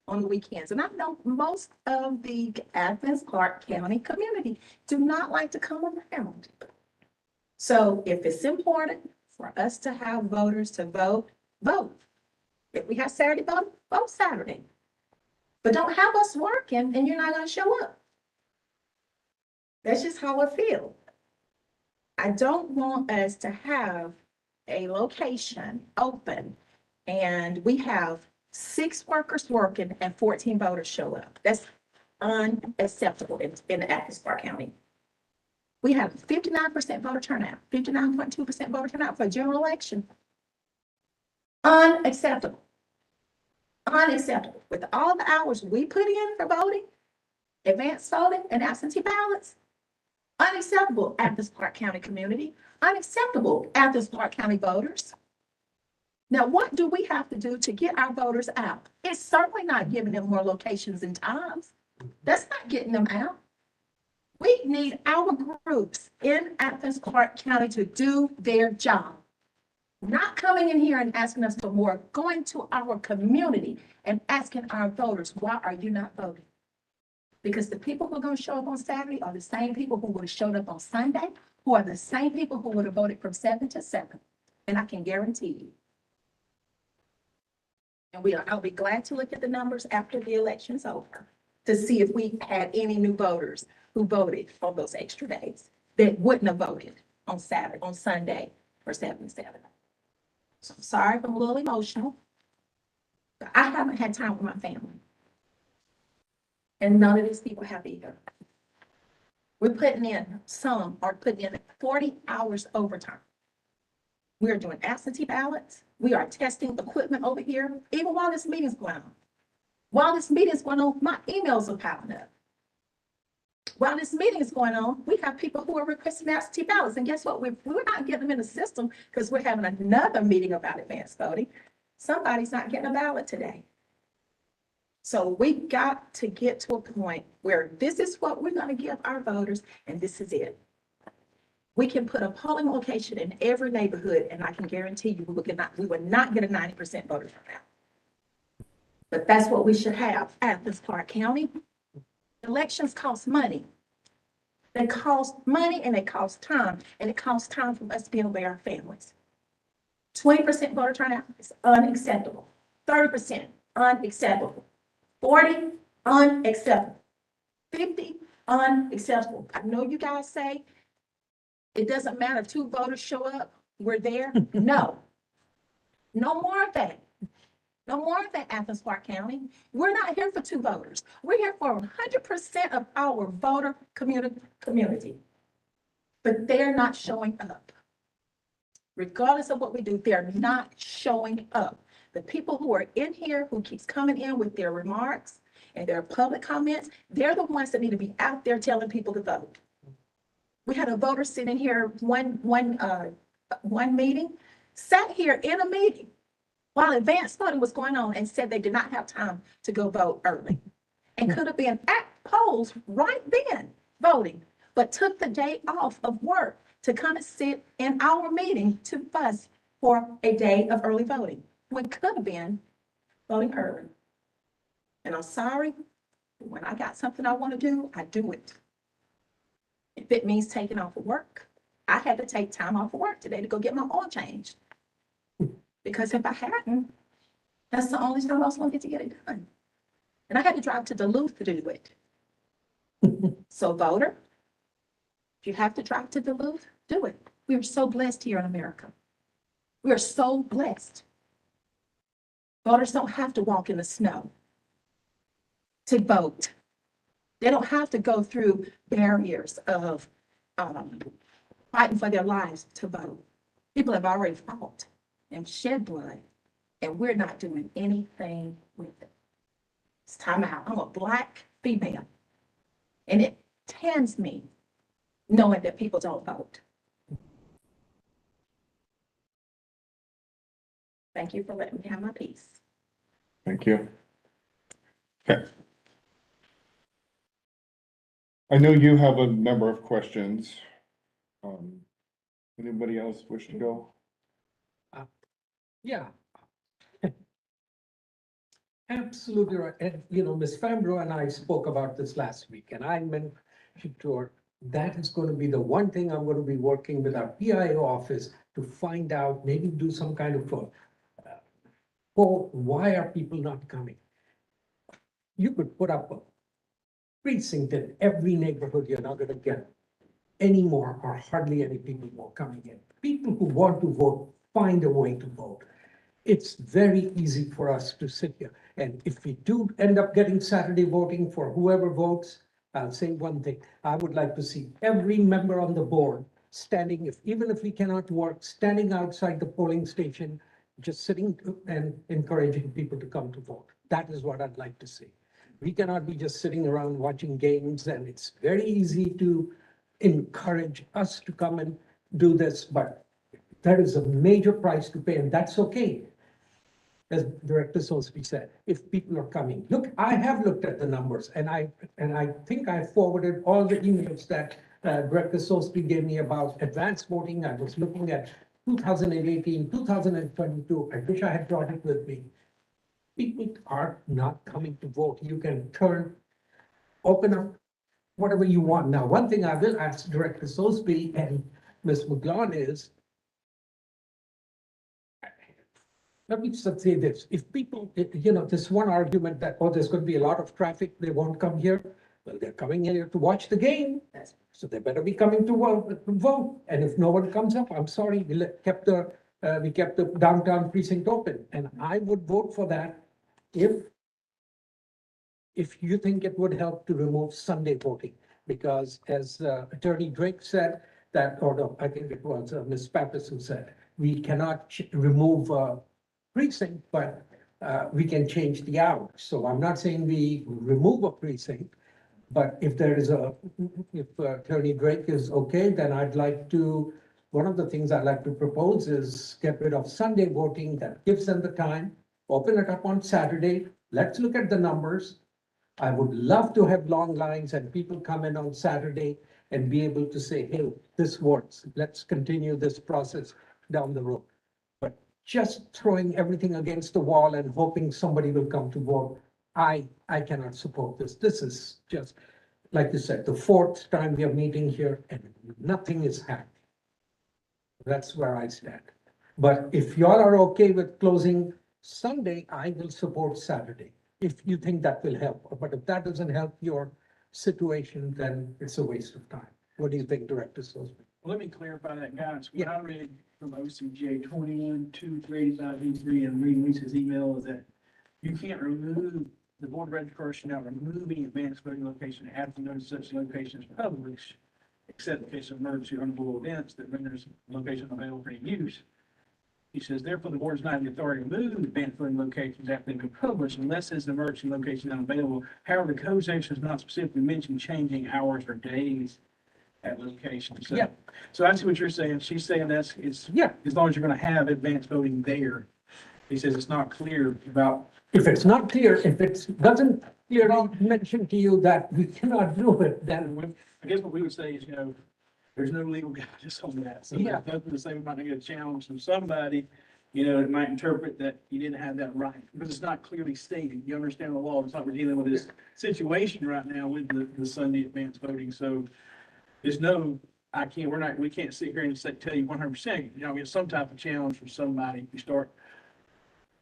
on the weekends. And I know most of the Athens-Clarke County community do not like to come around. So if it's important for us to have voters to vote, vote. If we have Saturday vote, vote Saturday. But don't have us working and you're not going to show up. That's just how I feel. I don't want us to have a location open and we have 6 workers working and 14 voters show up. That's unacceptable in Athens-Clarke County. We have 59% voter turnout, 59.2% voter turnout for a general election. Unacceptable. Unacceptable. With all the hours we put in for voting, advanced voting, and absentee ballots, unacceptable, Athens-Clarke County community. Unacceptable, Athens-Clarke County voters. Now, what do we have to do to get our voters out? It's certainly not giving them more locations and times. That's not getting them out. We need our groups in Athens-Clarke County to do their job. Not coming in here and asking us for more, going to our community and asking our voters, why are you not voting? Because the people who are gonna show up on Saturday are the same people who would have showed up on Sunday, who are the same people who would have voted from 7 to 7. And I can guarantee you. And I'll be glad to look at the numbers after the election's over to see if we had any new voters who voted on those extra days that wouldn't have voted on Saturday, on Sunday for 7 to 7. So I'm sorry if I'm a little emotional, but I haven't had time with my family. And none of these people have either. Some are putting in 40 hours overtime. We are doing absentee ballots. We are testing equipment over here, even while this meeting's going on. While this meeting is going on, my emails are piling up. While this meeting is going on, we have people who are requesting absentee ballots. And guess what? We're not getting them in the system because we're having another meeting about advanced voting. Somebody's not getting a ballot today. So we got to get to a point where this is what we're going to give our voters, and this is it. We can put a polling location in every neighborhood, and I can guarantee you we would not get a 90% voter turnout. But that's what we should have. Athens-Clarke County. Elections cost money. They cost money and they cost time, and it costs time for us to be able to bear our families. 20% voter turnout is unacceptable. 30% unacceptable. 40 unacceptable. 50 unacceptable. I know you guys say it doesn't matter if 2 voters show up, we're there. No. No more of that. No more of that, Athens-Clarke County. We're not here for 2 voters. We're here for 100% of our voter community. But they're not showing up. Regardless of what we do, they're not showing up. The people who are in here, who keeps coming in with their remarks and their public comments, they're the ones that need to be out there telling people to vote. We had a voter sitting here one meeting, sat here in a meeting while advanced voting was going on and said they did not have time to go vote early and could have been at polls right then voting, but took the day off of work to come and sit in our meeting to fuss for a day of early voting when could have been voting early. And I'm sorry, when I got something I want to do, I do it. If it means taking off of work, I had to take time off of work today to go get my oil changed. Because if I hadn't, that's the only time I was going to get it done. And I had to drive to Duluth to do it. So voter, if you have to drive to Duluth, do it. We are so blessed here in America. We are so blessed. Voters don't have to walk in the snow to vote. They don't have to go through barriers of fighting for their lives to vote. People have already fought and shed blood, and we're not doing anything with it. It's time out. I'm a Black female, and it tends me knowing that people don't vote. Thank you for letting me have my piece. Thank you. Okay. I know you have a number of questions. Anybody else wish to go? Yeah. Absolutely right. And, Ms. Fambro and I spoke about this last week, and I mentioned to her, that is going to be the one thing I'm going to be working with our PIO office to find out, maybe do some kind of poll, why are people not coming? You could put up a precinct in every neighborhood, you're not going to get any more or hardly any people more coming in. People who want to vote, find a way to vote. It's very easy for us to sit here. And if we do end up getting Saturday voting for whoever votes, I'll say one thing. I would like to see every member on the board standing, even if we cannot work, standing outside the polling station, just sitting and encouraging people to come to vote. That is what I'd like to see. We cannot be just sitting around watching games, and it's very easy to encourage us to come and do this, but that is a major price to pay, and that's okay. As Director Sosby said, if people are coming. Look, I have looked at the numbers, and I think I forwarded all the emails that Director Sosby gave me about advanced voting. I was looking at 2018, 2022, I wish I had brought it with me. People are not coming to vote. You can open up whatever you want. Now, one thing I will ask Director Sosby and Ms. McGlone is, let me just say this, if people, this one argument that, oh, there's going to be a lot of traffic, they won't come here. Well, they're coming here to watch the game, so they better be coming to vote. And if no one comes up, I'm sorry, we kept the downtown precinct open. And I would vote for that if you think it would help to remove Sunday voting. Because as Attorney Drake said, or no, I think it was Ms. Pappas who said, we cannot remove precinct, but we can change the hours. So I'm not saying we remove a precinct, but if Attorney Drake is okay, then one of the things I'd like to propose is get rid of Sunday voting. That gives them the time, open it up on Saturday. Let's look at the numbers. I would love to have long lines and people come in on Saturday and be able to say, hey, this works. Let's continue this process down the road. But just throwing everything against the wall and hoping somebody will come to vote, I cannot support this. This is just, like you said, the fourth time we are meeting here and nothing is happening. That's where I stand. But if y'all are okay with closing Sunday, I will support Saturday, if you think that will help. But if that doesn't help your situation, then it's a waste of time. What do you think, Director Sosby? Let me clarify that guidance. What I read from OCJ 21-2-385-V3 and reading Lisa's email is that you can't remove, the board of registration now removing advanced voting location after notice such location is published, except in case of emergency or unavoidable events that renders location available for any use. He says, therefore, the board does not have the authority to move advanced voting locations after they've been published unless it's an emergency location unavailable. However, the code section does not specifically mention changing hours or days at locations. So, Yeah. So I see what you're saying. She's saying as long as you're gonna have advanced voting there. He says it's not clear about. If it's not clear, if it doesn't clearly mention to you that we cannot do it, then I guess what we would say is, there's no legal guidance on that. So Yeah. there's nothing to say we might not get a challenge from somebody, that might interpret that you didn't have that right, because it's not clearly stated. You understand the law. It's not, we're dealing with this situation right now with the Sunday advance voting. So there's no, we can't sit here and tell you 100%, get some type of challenge from somebody if you start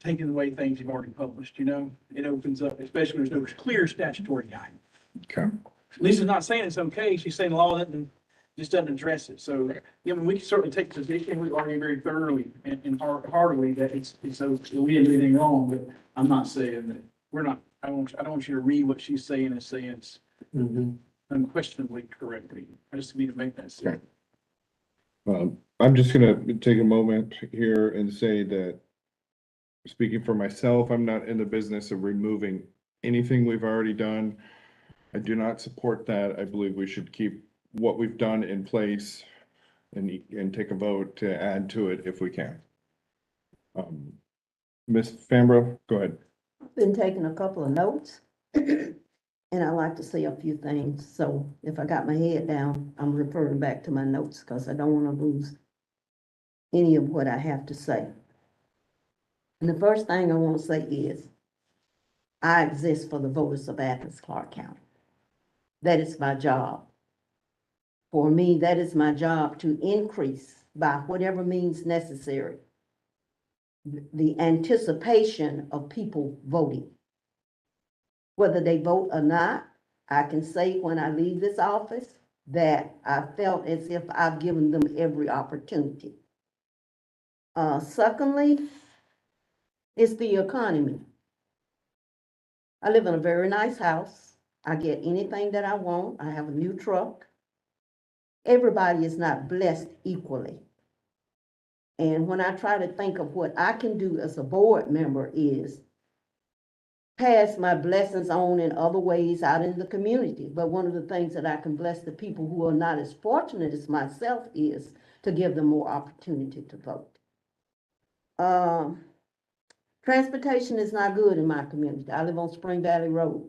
taking away things you've already published, it opens up, especially when there's no clear statutory guidance. Okay. Lisa's not saying it's okay. She's saying the law just doesn't address it. So, we can certainly take the position. We argue very thoroughly and heartily that it's so we didn't do anything wrong, but I'm not saying that we're not, I don't want you to read what she's saying and say it's unquestionably correctly. I just need to make that clear. I'm just gonna take a moment here and say that, speaking for myself, I'm not in the business of removing anything we've already done. I do not support that. I believe we should keep what we've done in place and take a vote to add to it if we can. Ms. Fambro, go ahead. Been taking a couple of notes, and I like to say a few things. So if I got my head down, I'm referring back to my notes because I don't want to lose any of what I have to say. And the first thing I want to say is, I exist for the voters of Athens-Clarke County. That is my job. For me, that is my job, to increase by whatever means necessary the anticipation of people voting. Whether they vote or not, I can say when I leave this office that I felt as if I've given them every opportunity. Secondly, it's the economy. I live in a very nice house. I get anything that I want. I have a new truck. Everybody is not blessed equally. And when I try to think of what I can do as a board member is pass my blessings on in other ways out in the community. But one of the things that I can bless the people who are not as fortunate as myself is to give them more opportunity to vote. Transportation is not good in my community. I live on Spring Valley Road.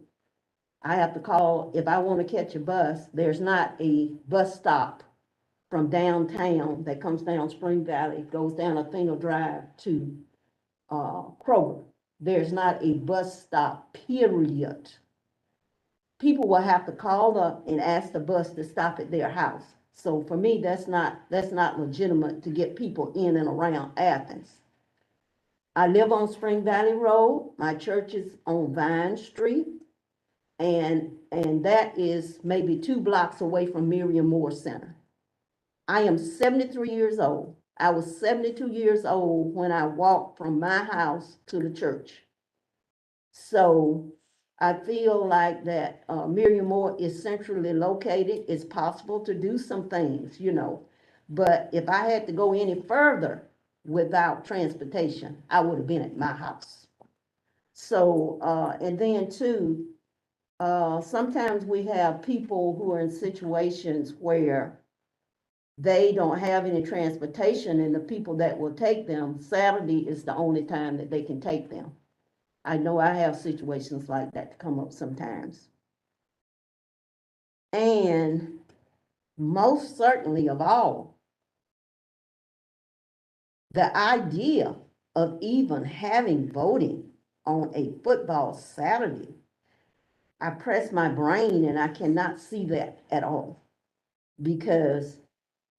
I have to call, if I want to catch a bus, there's not a bus stop from downtown that comes down Spring Valley, goes down Athena Drive to Kroger. There's not a bus stop, period. People will have to call up and ask the bus to stop at their house. So for me, that's not legitimate to get people in and around Athens. I live on Spring Valley Road. My church is on Vine Street. And that is maybe 2 blocks away from Miriam Moore Center. I am 73 years old. I was 72 years old when I walked from my house to the church. So I feel like that Miriam Moore is centrally located. It's possible to do some things, you know. But if I had to go any further without transportation, I would have been at my house. So, and then too, sometimes we have people who are in situations where they don't have any transportation, and the people that will take them, Saturday is the only time that they can take them. I know I have situations like that come up sometimes. And most certainly of all, the idea of even having voting on a football Saturday, I press my brain and I cannot see that at all. Because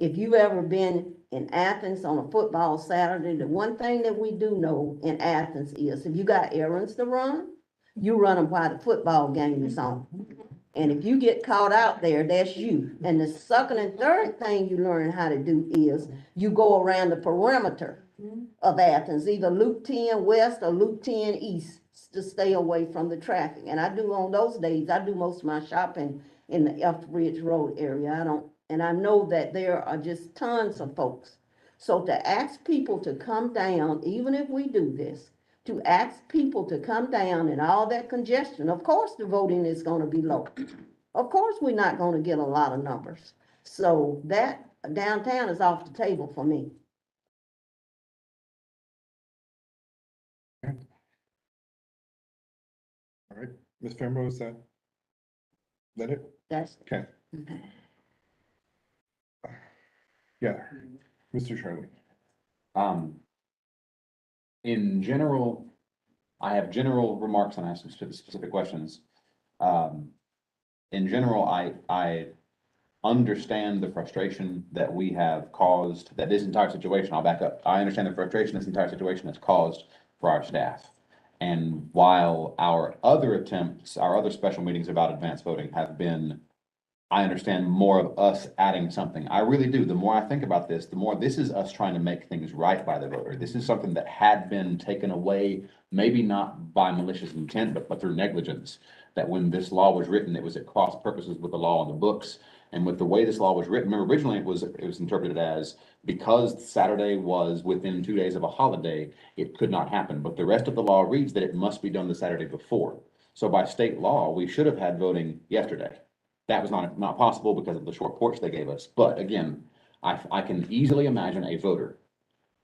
if you've ever been in Athens on a football Saturday, the one thing that we do know in Athens is if you got errands to run, you run them while the football game is on. And if you get caught out there, that's you. And the second and third thing you learn how to do is you go around the perimeter of Athens, either Loop 10 West or Loop 10 East, to stay away from the traffic. And I do on those days, I do most of my shopping in the Ridge Road area. And I know that there are just tons of folks. So to ask people to come down, even if we do this, to ask people to come down and all that congestion, of course the voting is going to be low. Of course we're not going to get a lot of numbers. So that downtown is off the table for me. All right, Ms. Fambro, is that it? That's Okay. Yeah, Mr. Charlie. In general, I have general remarks and I have some specific questions. In general, I understand the frustration that we have caused, that this entire situation, I'll back up. I understand the frustration this entire situation has caused for our staff. And while our other attempts, our other special meetings about advanced voting have been, I understand, more of us adding something. I really do. The more I think about this, the more this is us trying to make things right by the voter. This is something that had been taken away, maybe not by malicious intent, but through negligence. That when this law was written, it was at cross purposes with the law on the books. And with the way this law was written, remember originally it was interpreted as, because Saturday was within 2 days of a holiday, it could not happen. But the rest of the law reads that it must be done the Saturday before. So by state law, we should have had voting yesterday. That was not possible because of the short porch they gave us. But again, I can easily imagine a voter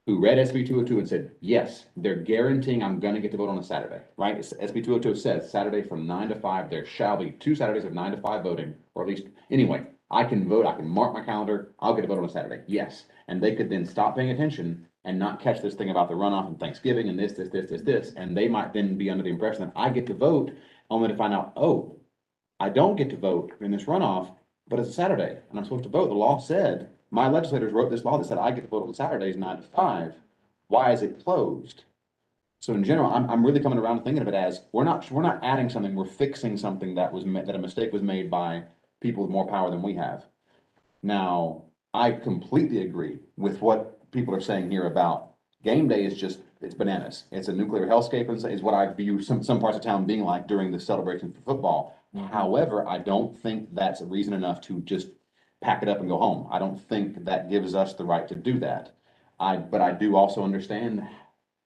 who read SB 202 and said, yes, they're guaranteeing I'm going to get to vote on a Saturday, right? SB 202 says Saturday from 9 to 5, there shall be 2 Saturdays of 9 to 5 voting, or at least, anyway, I can vote, I can mark my calendar, I'll get to vote on a Saturday, yes. And they could then stop paying attention and not catch this thing about the runoff and Thanksgiving and this, and they might then be under the impression that I get to vote, only to find out, oh, I don't get to vote in this runoff, but it's a Saturday and I'm supposed to vote. The law said, my legislators wrote this law that said I get to vote on Saturdays 9 to 5. Why is it closed? So in general, I'm really coming around to thinking of it as we're not adding something, we're fixing something that a mistake was made by people with more power than we have. Now, I completely agree with what people are saying here about game day is just, it's bananas. It's a nuclear hellscape is what I view some parts of town being like during the celebration for football. However, I don't think that's a reason enough to just pack it up and go home. I don't think that gives us the right to do that. But I do also understand,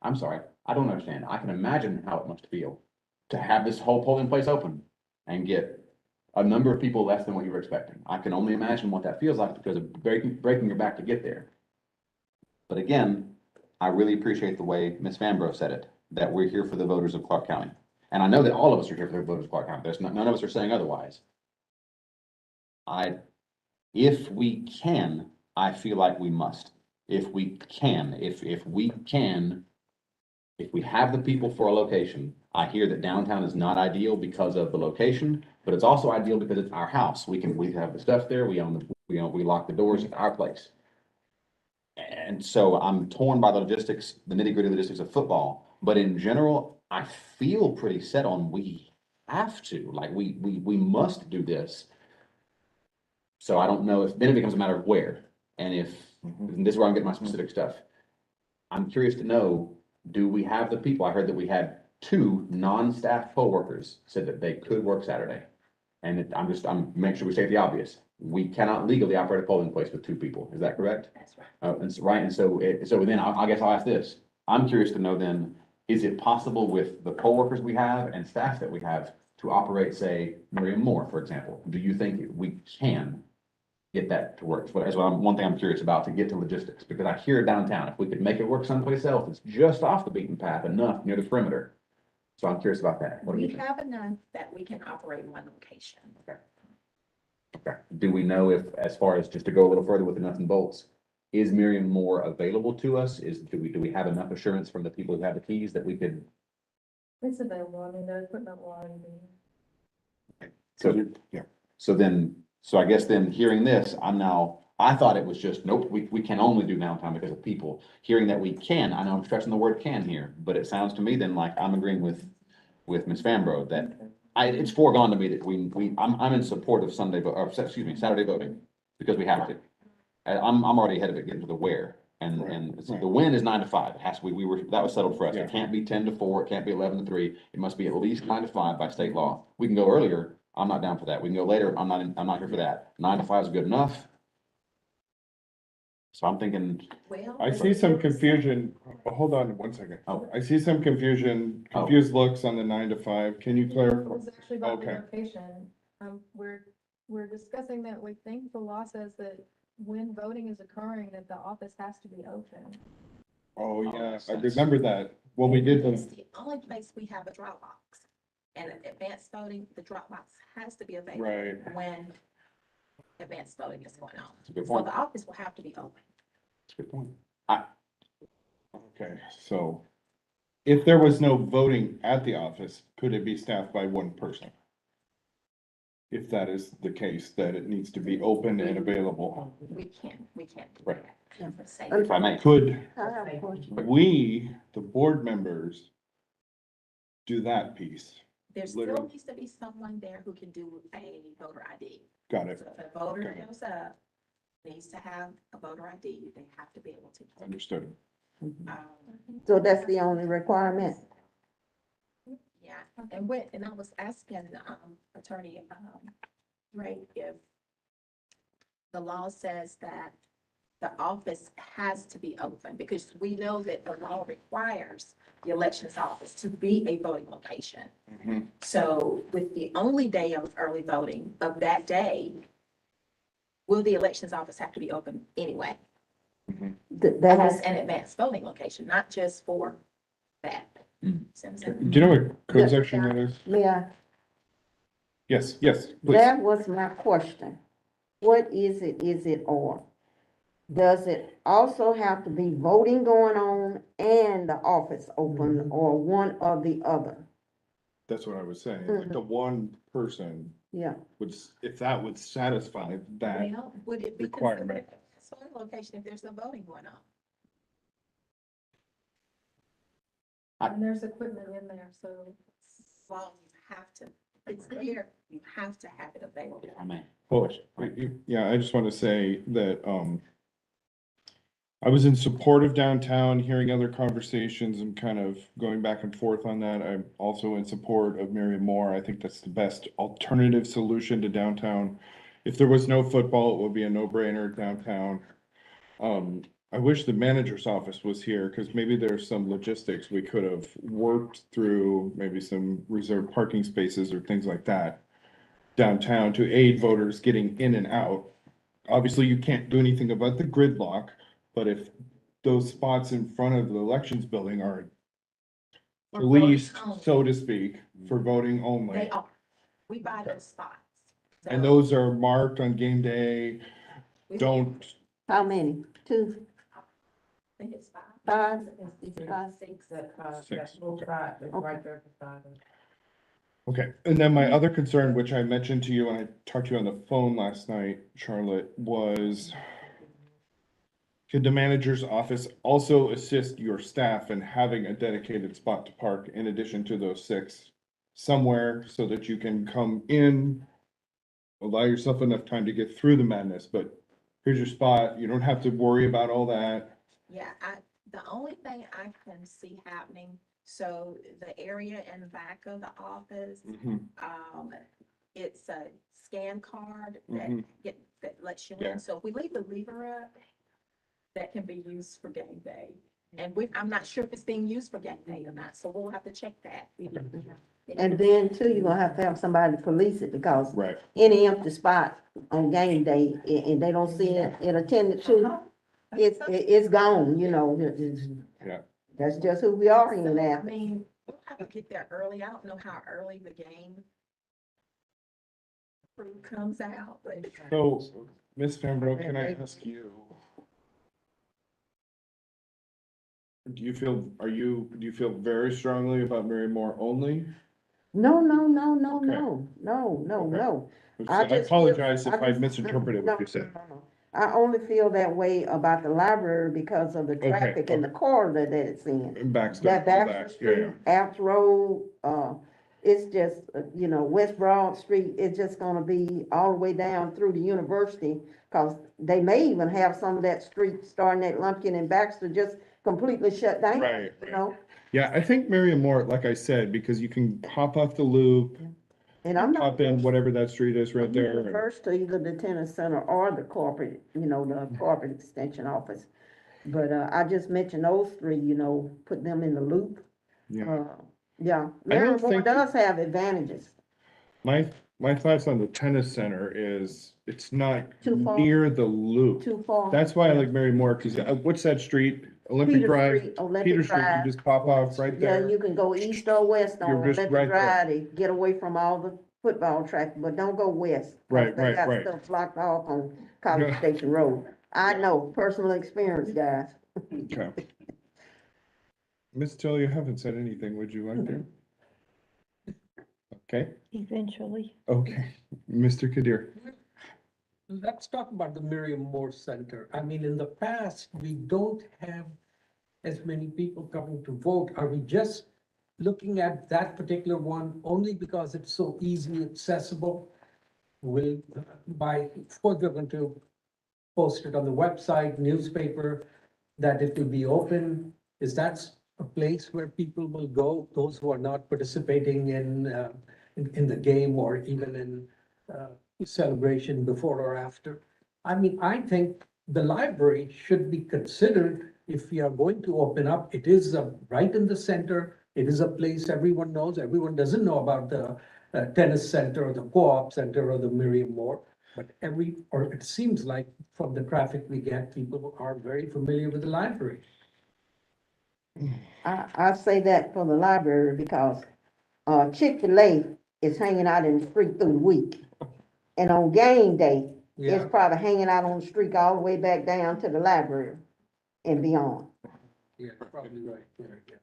I'm sorry, I don't understand. I can imagine how it must feel to have this whole polling place open and get a number of people less than what you were expecting. I can only imagine what that feels like because of breaking your back to get there. But again, I really appreciate the way Ms. Fambro said it, that we're here for the voters of Clarke County. And I know that all of us are here for the voters of Clarke County. None of us are saying otherwise. If we can, I feel like we must. If we can, if we have the people for a location, I hear that downtown is not ideal because of the location, but it's also ideal because it's our house. We have the stuff there, we lock the doors, it's our place. And so I'm torn by the logistics, the nitty gritty logistics of football, but in general, I feel pretty set on we have to, like, we must do this. So I don't know if, then it becomes a matter of where, and if, and this is where I'm getting my specific stuff. I'm curious to know, do we have the people? I heard that we had 2 non-staff poll workers said that they could work Saturday. And I'm making sure we state the obvious. We cannot legally operate a polling place with 2 people. Is that correct? That's right. And so, right, and so, so then I guess I'll ask this. I'm curious to know then, is it possible with the poll workers we have and staff that we have to operate, say, Miriam Moore, for example? Do you think we can get that to work? That's one thing I'm curious about, to get to logistics, because I hear downtown, if we could make it work someplace else, it's just off the beaten path enough near the perimeter. So I'm curious about that. What do you We think? have enough that we can operate one location. Okay. Do we know if, as far as just to go a little further with the nuts and bolts, is Miriam Moore available to us? Do we have enough assurance from the people who have the keys that we could? It's available, I mean, the equipment will already be. So I guess then hearing this, I thought it was just, nope, we can only do downtown because of people. Hearing that we can, I know I'm stressing the word can here, but it sounds to me then like I'm agreeing with Ms. Fambro that it's foregone to me that I'm in support of Saturday voting, because we have to. I'm already ahead of it, getting to the where. And the when is 9 to 5. It has to be, that was settled for us. It can't be 10 to 4, it can't be 11 to 3. It must be at least 9 to 5 by state law. We can go earlier. I'm not down for that. We can go later. I'm not here for that. 9 to 5 is good enough. So I'm thinking, Well. I see some confusion. Hold on 1 second. Oh. I see some confusion, confused looks on the 9 to 5. Can you It clarify? was actually about the Okay. location. We're discussing that we think the law says that when voting is occurring, that the office has to be open. Oh, yeah, I remember that. When we did It's the, the only place we have a drop box. And advanced voting, the drop box has to be available right, when advanced voting is going on. that's a good So point. the office will have to be open. That's a good point. okay, so if there was no voting at the office, could it be staffed by 1 person? If that is the case, that it needs to be open and available. We can't do Right. that. For safety. If I may. Could I have a question. we, the board members, do that piece? There still Literally. needs to be someone there who can do a voter ID. Got it, So if a voter Okay. shows up, needs to have a voter ID, they have to be able to. understood. So that's the only requirement? Yeah, and I was asking, Attorney, Ray, if the law says that the office has to be open, because we know that the law requires the elections office to be a voting location. Mhm. So with the only day of early voting of that day, will the elections office have to be open anyway? That As is, an advanced voting location, not just for that. Mm. See what I'm saying? Do you know what code section that is? Leah, Yes, yes, please. that was my question. What is it? Is it or? Does it also have to be voting going on and the office open, or one or the other? That's what I was saying. Like the 1 person Yeah, if that would satisfy that. Well, would it be requirement. considered a voting location if there's no voting going on? And there's equipment in there, so. Well, you have to, it's there, you have to have it available. If I may. Well, yeah, I just want to say that, I was in support of downtown, hearing other conversations and kind of going back and forth on that. I'm also in support of Miriam Moore. I think that's the best alternative solution to downtown. If there was no football, it would be a no-brainer downtown. I wish the manager's office was here, because maybe there's some logistics we could have worked through, maybe some reserved parking spaces or things like that downtown to aid voters getting in and out. Obviously, you can't do anything about the gridlock, but if those spots in front of the elections building are For policed, voters only. so to speak, for voting only, They are, we buy those spots. and So those are marked on game day, we- don't How many? Two, I think it's five. five? Five, six. Six, okay. right there beside them. Okay, and then my other concern, which I mentioned to you when I talked to you on the phone last night, Charlotte, was could the manager's office also assist your staff in having a dedicated spot to park in addition to those six somewhere so that you can come in, allow yourself enough time to get through the madness, but here's your spot, you don't have to worry about all that. Yeah, the only thing I can see happening, so the area in the back of the office, Mhm, it's a scan card mhm. that lets you Yeah. in. So if we leave the lever up, that can be used for game day. And I'm not sure if it's being used for game day or not, so we'll have to check that. And then too, you're gonna have to have somebody to police it because Right, any empty spot on game day and they don't see it attended to, it's gone, you know. yeah. That's just who we are in So, I Athens. mean, we'll have to get there early. I don't know how early the game crew comes out, but So, Ms. Fambro, can I ask you? Do you feel very strongly about Mary Moore only? No, Okay. no. I just apologize feel- if I just- misinterpreted what you said. No. I only feel that way about the library because of the Okay, traffic and the corridor that it's in. And Baxter, That all Baxter that, yeah, Street, yeah. Apps Road, it's just, West Broad Street, it's just gonna be all the way down through the university. Cause they may even have some of that street starting at Lumpkin and Baxter just completely shut down, Right, you know? Yeah, I think Mary Moore, like I said, because you can hop off the loop, And I'm not. hop in whatever that street is right there. and- First to either the tennis center or the corporate, the corporate extension office. But, I just mentioned those three, put them in the loop. Yeah, Yeah, I don't Marymoore think- does have advantages. my thoughts on the tennis center is it's not Too far. near the loop. Too far. That's why I like Mary Moore, because what's that street? Olympic Peter Drive, Street, Olympic Peter Street, you Drive. just pop off right Yeah, there. you can go east or west on You're just Olympic right there. Drive to get away from all the football traffic, but don't go west. 'Cause Right, they right, got right. stuff blocked off on College Yeah. Station Road. I know, personal experience, guys. Okay. Ms. Till, you haven't said anything, would you like to? Okay, Eventually. okay, Mr. Kadir. Let's talk about the Miriam Moore Center. I mean, in the past, we don't have as many people coming to vote. Are we just looking at that particular one only because it's so easily accessible? We're going to post it on the website, newspaper, that it will be open. Is that a place where people will go, those who are not participating in the game or even in celebration before or after? I mean, I think the library should be considered if we are going to open up. It is right in the center. It is a place everyone knows. Everyone doesn't know about the tennis center or the co-op center or the Miriam Moore. But it seems like from the traffic we get, people are very familiar with the library. I say that for the library because, Chick-fil-A is hanging out in the street through the week. And on game day, Yeah, it's probably hanging out on the street all the way back down to the library and beyond. yeah, probably right.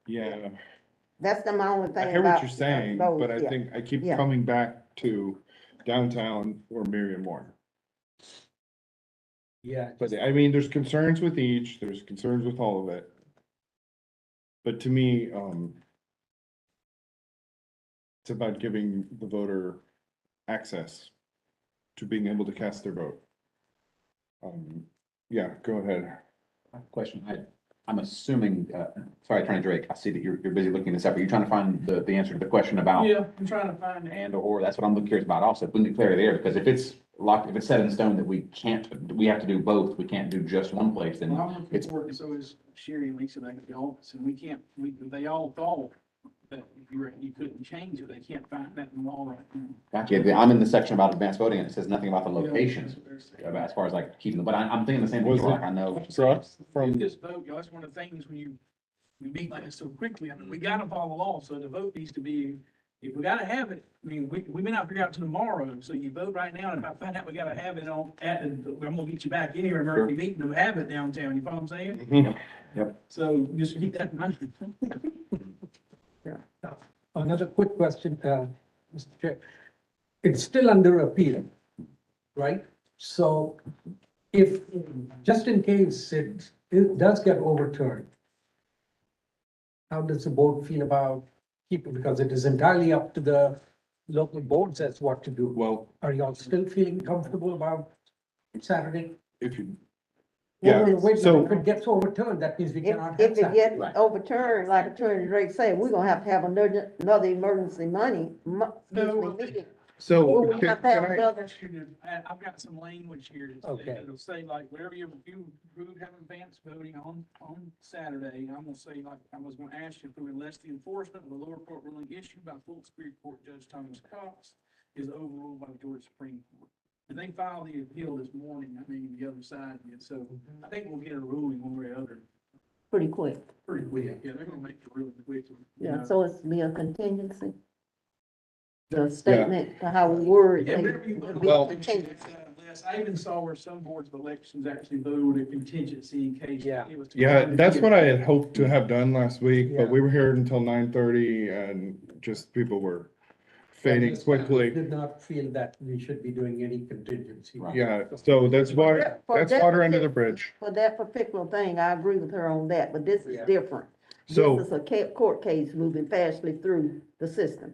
Yeah, That's the only I thing hear what about you're saying, those, but I yeah. think I keep Yeah. coming back to downtown or Miriam Moore. Yeah, But I mean, there's concerns with each, there's concerns with all of it. But to me, it's about giving the voter access to being able to cast their vote. Yeah, go ahead. Question, I'm assuming, sorry, Attorney Drake, I see that you're busy looking this up. Are you trying to find the answer to the question about? Yeah, I'm trying to find it. And or that's what I'm curious about also, if we can get clarity there, because if it's locked, if it's set in stone that we have to do both, we can't do just one place, then Well, I'm looking it's, for it, and so is Sherry and Lisa back at the office, and they all thought that you couldn't change it, they can't find that in the law right now. gotcha. I'm in the section about advanced voting, and it says nothing about the locations, Yeah. about as far as like keeping, but I'm thinking the same thing, Was like it- I know. From, This vote, y'all, that's one of the things when we meet like this so quickly, I mean, we gotta follow the law, so the vote needs to be if we gotta have it, I mean, we may not figure out till tomorrow, so you vote right now, and if I find out we gotta have it I'm gonna get you back in here, emergency meeting to have it downtown, you follow what I'm saying? Mhm. Yep. So just keep that in mind. Another quick question, Mr. Chair. It's still under appeal, right? So if, just in case it does get overturned, how does the board feel about keeping, because it is entirely up to the local boards as what to do. Well, Are y'all still feeling comfortable about Saturday? if you, Well, yeah, wait, so- if it gets overturned, that means we If, cannot have if it Saturday. gets Right. overturned, like Attorney Drake said, we're gonna have another emergency meeting. so Well, we can have to have I, another, I've got some language here. Okay. It'll say like, wherever you approve having advanced voting on Saturday, I'm gonna say like, I was gonna ask you if unless the enforcement of the lower court ruling issued by full Superior Court Judge Thomas Cox is overruled by the Georgia Supreme Court. And they filed the appeal this morning, I mean, the other side did, so I think we'll get a ruling one way or the other pretty quick. pretty quick. Yeah, they're gonna make it really quick. Yeah, so it's be a contingency. The statement, to how we word. Yeah, it, wherever you it'll vote, be a Well- contingency. I even saw where some boards of elections actually voted a contingency in case Yeah. it was. to- yeah, that's what I had hoped to have done last week, but Yeah. we were here until 9:30 and just people were fading This time, quickly. Did not feel that we should be doing any contingency. Right. Yeah, so that's why, For that's that water under the particular- bridge. For that particular thing, I agree with her on that, but this is Yeah. different. So. This is a court case moving fastly through the system.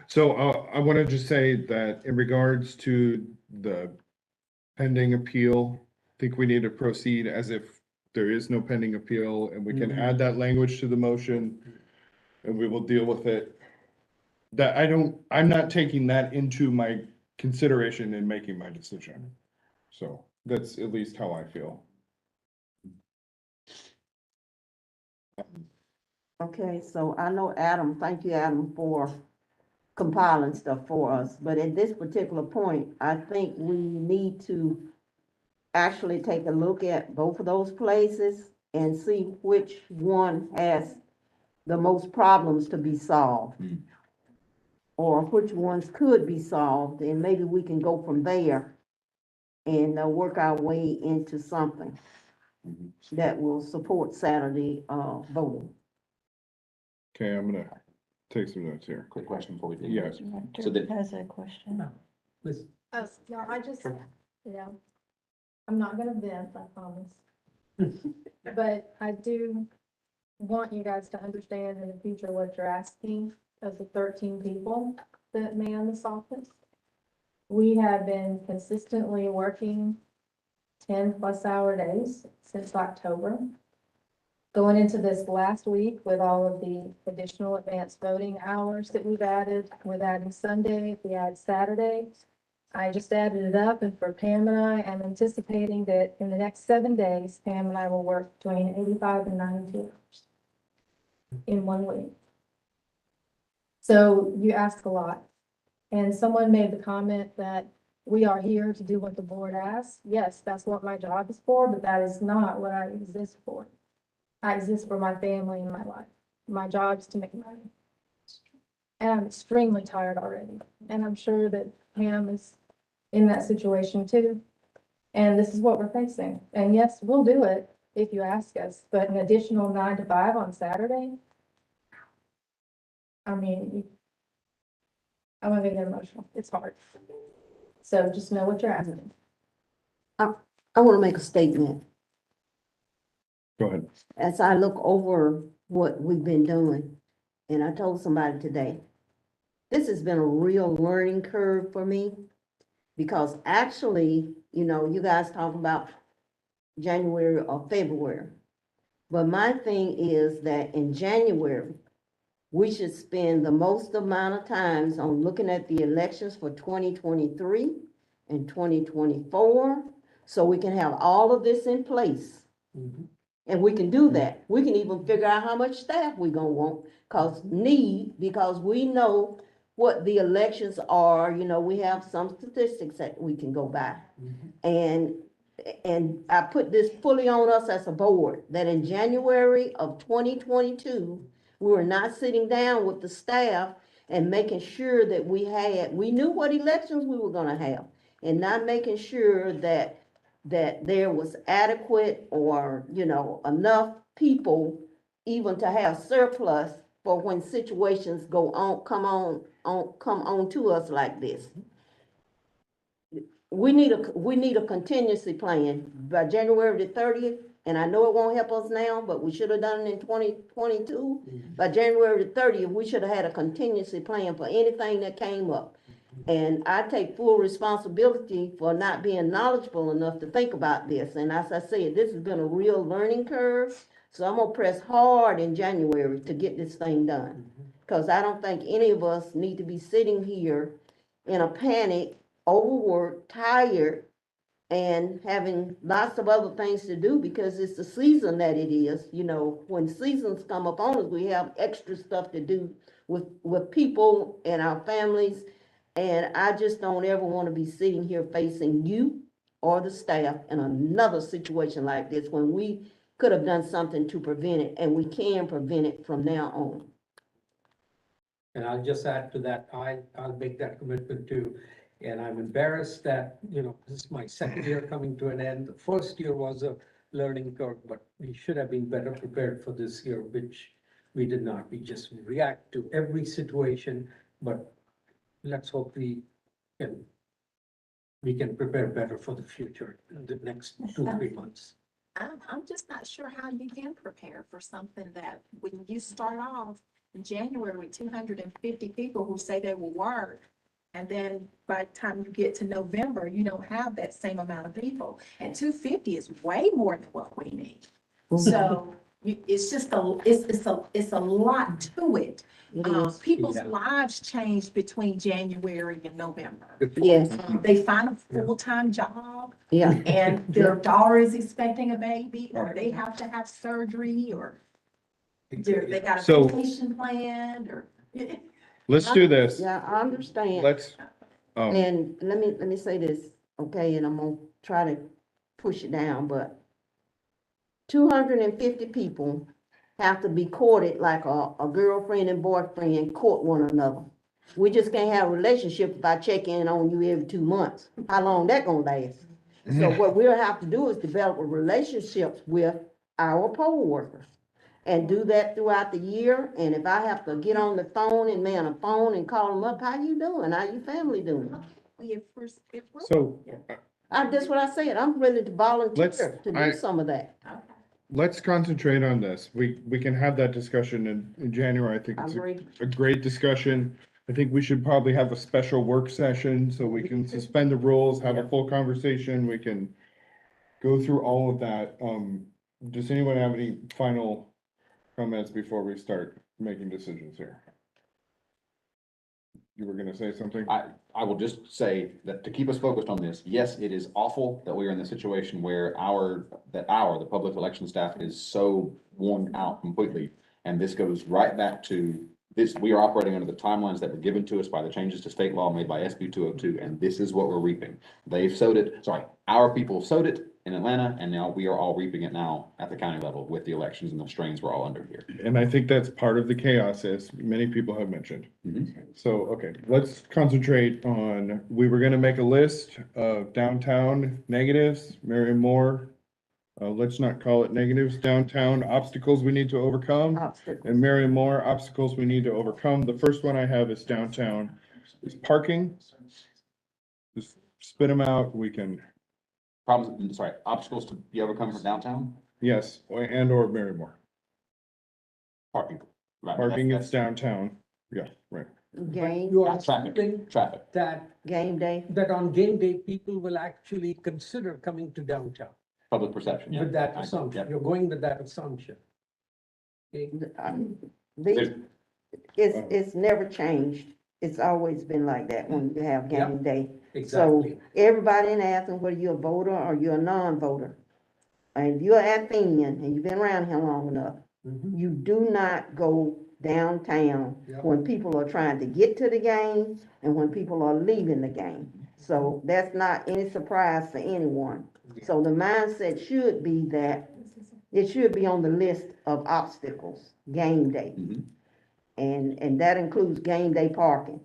So I want to just say that in regards to the pending appeal, I think we need to proceed as if there is no pending appeal, and we can add that language to the motion, and we will deal with it. That I'm not taking that into my consideration in making my decision. So that's at least how I feel. Okay, so I know Adam, thank you, Adam, for compiling stuff for us, but at this particular point, I think we need to actually take a look at both of those places and see which one has the most problems to be solved. Mm. Or which ones could be solved, and maybe we can go from there and work our way into something Mhm. that will support Saturday, voting. Okay, I'm gonna take some notes here. Quick question before we do. Yeah. So the- Has a question. Listen, Yeah, I'm not gonna vent, I promise. But I do want you guys to understand in the future what you're asking of the 13 people that man this office. We have been consistently working 10+ hour days since October. Going into this last week with all of the additional advanced voting hours that we've added, with adding Sunday, if we add Saturday. I just added it up, and for Pam and I, I'm anticipating that in the next 7 days, Pam and I will work between 85 and 92 hours in 1 week. So you ask a lot. And someone made the comment that we are here to do what the board asks. Yes, that's what my job is for, but that is not what I exist for. I exist for my family and my life. My job is to make money. And I'm extremely tired already. And I'm sure that Pam is in that situation too. And this is what we're facing. And yes, we'll do it if you ask us, but an additional 9 to 5 on Saturday. I mean, I'm gonna get emotional. It's hard. So just know what you're asking. I want to make a statement. Go ahead. As I look over what we've been doing, and I told somebody today, this has been a real learning curve for me. Because actually, you guys talk about January or February. But my thing is that in January, we should spend the most amount of times on looking at the elections for 2023 and 2024, so we can have all of this in place. mhm. And we can do that. We can even figure out how much staff we gonna want, because we know what the elections are, we have some statistics that we can go by. And I put this fully on us as a board, that in January of 2022, we were not sitting down with the staff and making sure that we knew what elections we were gonna have, and not making sure that there was adequate or, enough people even to have surplus for when situations come on to us like this. We need a contingency plan by January the 30th, and I know it won't help us now, but we should have done it in 2022. By January the 30th, we should have had a contingency plan for anything that came up. And I take full responsibility for not being knowledgeable enough to think about this. And as I said, this has been a real learning curve. So I'm gonna press hard in January to get this thing done. Because I don't think any of us need to be sitting here in a panic, overworked, tired, and having lots of other things to do because it's the season that it is. When seasons come up on us, we have extra stuff to do with people and our families. And I just don't ever want to be sitting here facing you or the staff in another situation like this when we could have done something to prevent it, and we can prevent it from now on. And I'll just add to that, I'll make that commitment too. And I'm embarrassed that, this is my second year coming to an end. The first year was a learning curve, but we should have been better prepared for this year, which we did not. We just react to every situation, but let's hope we can prepare better for the future in the next 2-3 months. I'm just not sure how you can prepare for something that when you start off in January with 250 people who say they will work. And then by the time you get to November, you don't have that same amount of people. And 250 is way more than what we need. So it's just it's a lot to it. People's Yeah. lives changed between January and November. Yes, They find a full-time job yeah. and their daughter is expecting a baby, or they have to have surgery, or they got a So- vacation planned, or. Let's do this. Yeah, I understand. Let's, And let me say this, okay, and I'm gonna try to push it down, but 250 people have to be courted like a girlfriend and boyfriend court one another. We just can't have a relationship if I check in on you every 2 months. How long that gonna last? So what we'll have to do is develop a relationships with our poll workers. And do that throughout the year, and if I have to get on the phone and man a phone and call them up, how you doing? How your family doing? If we're, so That's what I said, I'm ready to volunteer Let's- to do some of that. let's concentrate on this. We can have that discussion in January. I think I it's agree. a great discussion. I think we should probably have a special work session so we can suspend the rules, have a full conversation. We can go through all of that. Does anyone have any final comments before we start making decisions here? You were gonna say something? I will just say that to keep us focused on this, yes, it is awful that we are in the situation where the public election staff is so worn out completely. And this goes right back to this, we are operating under the timelines that were given to us by the changes to state law made by SB 202, and this is what we're reaping. Our people sowed it in Atlanta, and now we are all reaping it now at the county level with the elections and the strains we're all under here. And I think that's part of the chaos, as many people have mentioned. So, okay, let's concentrate on, we were gonna make a list of downtown negatives, Mary Moore. Let's not call it negatives, downtown obstacles we need to overcome, Obstacle. and Mary Moore obstacles we need to overcome. The first one I have is downtown, is parking. Just spit them out, we can, Obstacles to be overcome for downtown, yes, and or Mary Moore. parking. Right, Parking that's- is downtown, yeah, right. Game, You are Traffic. assuming Traffic. that, game day. that on game day, people will actually consider coming to downtown Public perception, yeah. with that I- assumption. yeah. You're going with that assumption. Okay? These, it's never changed. It's always been like that when you have game day. So Exactly. everybody in Athens, whether you're a voter or you're a non-voter, and if you're Athenian and you've been around here long enough, Mhm. you do not go downtown Yeah. when people are trying to get to the game and when people are leaving the game. So that's not any surprise to anyone. So the mindset should be that it should be on the list of obstacles, game day. Mhm. and that includes game day parking.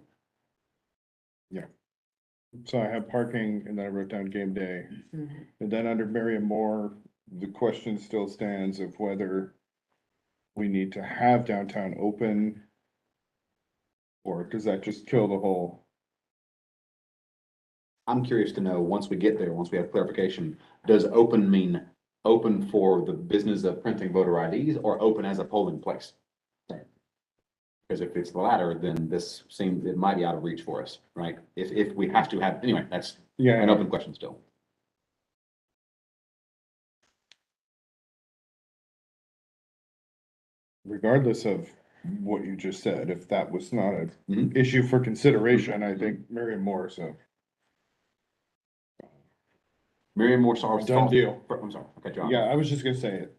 So I have parking and then I wrote down game day. And then under Miriam Moore, the question still stands of whether we need to have downtown open, or does that just kill the whole? I'm curious to know, once we get there, once we have clarification, does open mean open for the business of printing voter IDs or open as a polling place? Because if it's the latter, then this seems, it might be out of reach for us, right? If we have to have, anyway, that's Yeah, an open question still. regardless of what you just said, if that was not an Mhm. issue for consideration, I think Miriam Moore, so. Miriam Moore solves. Done deal. I'm sorry, okay, John. Yeah, I was just gonna say it.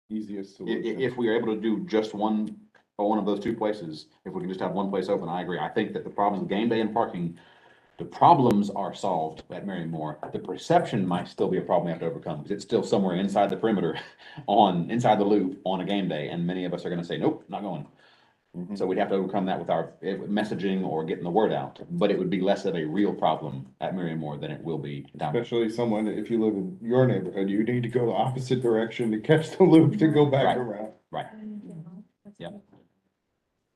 Easiest solution. If we are able to do just one of those two places, if we can just have one place open, I agree. I think that the problems with game day and parking, the problems are solved at Mary Moore. The perception might still be a problem we have to overcome, because it's still somewhere inside the perimeter, inside the loop on a game day, and many of us are gonna say, nope, not going. Mhm. So we'd have to overcome that with our messaging or getting the word out, but it would be less of a real problem at Mary Moore than it will be down. Especially someone, if you live in your neighborhood, you need to go the opposite direction to catch the loop to go back Right. around. Right. Yep.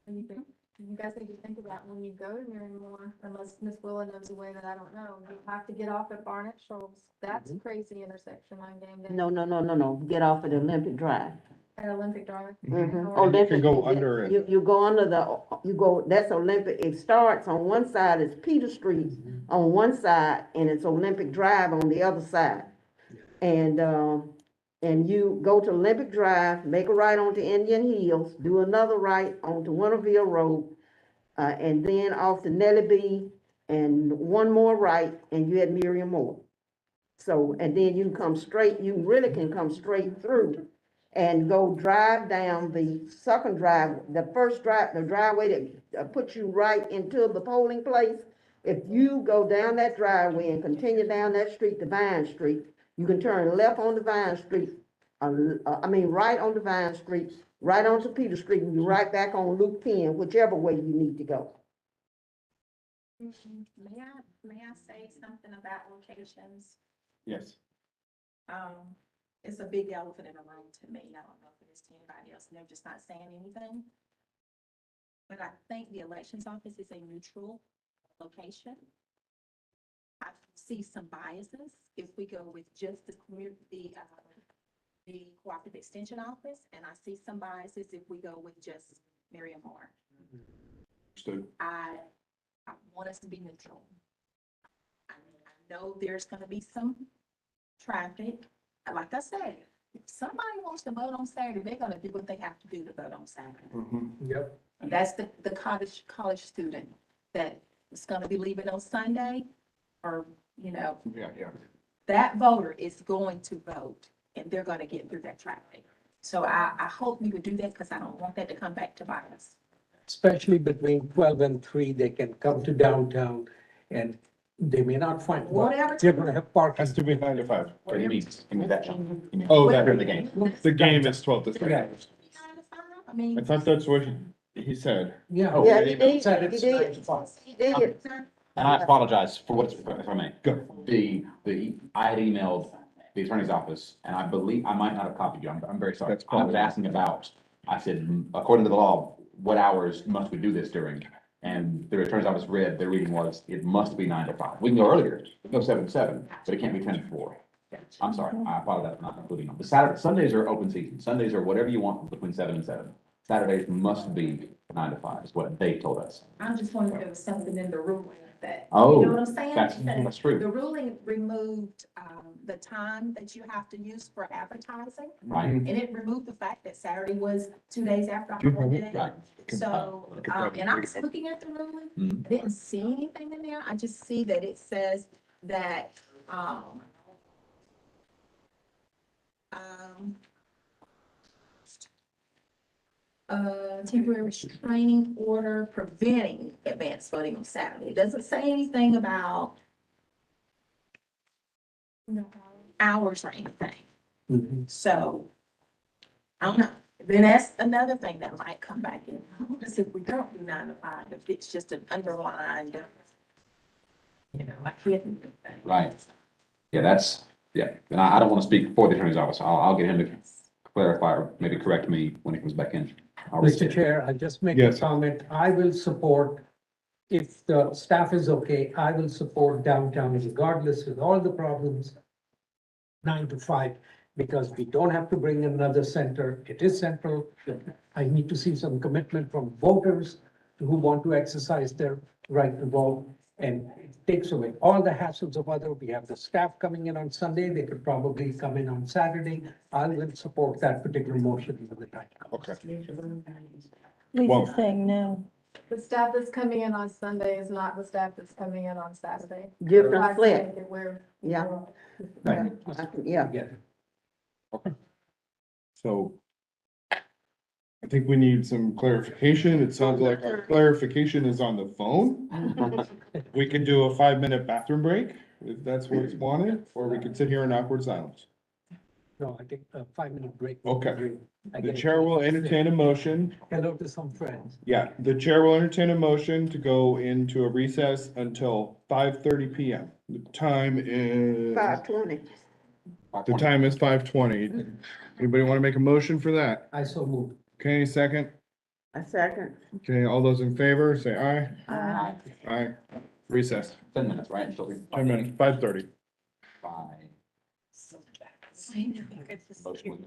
You guys need to think about when you go to Marymore, unless Miss Willa knows a way that I don't know, you have to get off at Barnett Shoals. That's a crazy intersection on game day. No, get off at Olympic Drive. At Olympic Drive. Mhm. Or- And you can go under it. You go under that's Olympic, it starts on one side, it's Peter Street on one side, and it's Olympic Drive on the other side. And you go to Olympic Drive, make a right onto Indian Hills, do another right onto Winterville Road, and then off to Nellie B, and one more right, and you at Miriam Moore. So, and then you can come straight, you really can come straight through and go drive down the second drive, the first drive, the driveway that puts you right into the polling place. If you go down that driveway and continue down that street to Vine Street, you can turn left on the Vine Street, right on the Vine Street, right onto Peter Street, and you're right back on Loop 10, whichever way you need to go. May I say something about locations? Yes. It's a big elephant in the room to me. I don't know if it is to anybody else, and they're just not saying anything. But I think the elections office is a neutral location. I see some biases if we go with just the cooperative extension office, and I see some biases if we go with just Miriam Moore. Understood. I want us to be neutral. I know there's gonna be some traffic. Like I said, if somebody wants to vote on Saturday, they're gonna do what they have to do to vote on Saturday. Yep. And that's the college student that is gonna be leaving on Sunday, or, Yeah. that voter is going to vote, and they're gonna get through that traffic. So I hope we would do that, because I don't want that to come back to bite us. Especially between 12 and 3, they can come to downtown and they may not find, Whatever. they're gonna have parking. Has to be 9 to 5. What do you mean? Give me that, John. Give me- Oh, During the game. The game is 12 to 3. Yeah. I mean. I thought that's what he said. Yeah. Oh, Yeah, yeah, he did, Said he it's did, 9 to 5. he did. And I apologize for what, if I may. Go. I had emailed the attorney's office, and I believe, I might not have copied you, I'm very sorry. That's I was probably- asking about, I said, according to the law, what hours must we do this during? And the attorney's office read, their reading was, it must be 9 to 5. We can go earlier, we can go 7 to 7, but it can't be 10 to 4. I'm sorry, I apologize for not including them. The Sundays are open season, Sundays are whatever you want between 7 and 7. Saturdays must be 9 to 5, is what they told us. I just wondered if there was something in the ruling that, Oh, you know what I'm saying? that's true. The ruling removed, the time that you have to use for advertising, Right, and it removed the fact that Saturday was 2 days after holiday. right. So, and I was looking at the ruling, Mhm. I didn't see anything in there, I just see that it says that, temporary restraining order preventing advance voting on Saturday. It doesn't say anything about hours or anything. Mhm. So, I don't know. Then that's another thing that might come back in. Because if we don't do 9 to 5, if it's just an underlined, I can't do that. Right. Yeah, and I don't want to speak for the attorney's office. I'll get him to clarify or maybe correct me when he comes back in. I'll reach Mr. out. Chair, I'll just make a Yes. comment. I will support, if the staff is okay, I will support downtown regardless with all the problems. 9 to 5, because we don't have to bring another center. It is central. I need to see some commitment from voters who want to exercise their right to vote. And it takes away all the hassles of other, we have the staff coming in on Sunday, they could probably come in on Saturday. I will support that particular motion for the time. Okay. Lisa's saying no. The staff that's coming in on Sunday is not the staff that's coming in on Saturday. Different flip, Where. yeah. Right. Yeah. Get it. So I think we need some clarification. It sounds like our clarification is on the phone. We can do a 5-minute bathroom break if that's what's wanted, or we can sit here in awkward silence. No, I think a 5-minute break. would be Okay. great. I The get it. chair will entertain a motion. Hello to some friends. Yeah, the chair will entertain a motion to go into a recess until 5:30 PM. The time is, 5:20. the time is 5:20. Anybody want to make a motion for that? I so moved. Okay, second. A second. Okay, all those in favor, say aye. Aye. Aye. Recess, 10 minutes, right? Until 10 minutes, 5:30. 5. Motion.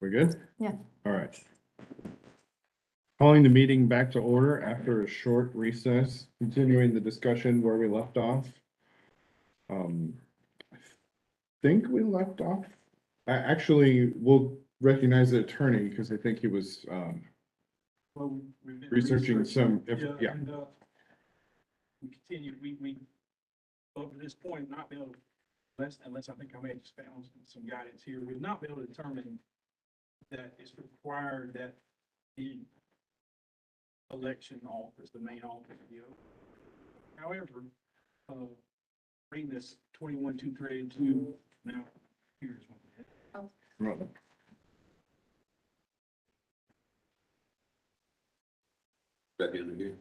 We're good? Yeah. All right. Calling the meeting back to order after a short recess, continuing the discussion where we left off. I think we left off. Actually, we'll recognize the attorney because I think he was, Well, we've been researching some, yeah. and, we continue, we, up to this point, not been able, unless I think I may have just found some guidance here, we've not been able to determine that it's required that the election office, the main office, be open. However, reading this 21-2-3-2, now, here's one. Right. Back in again.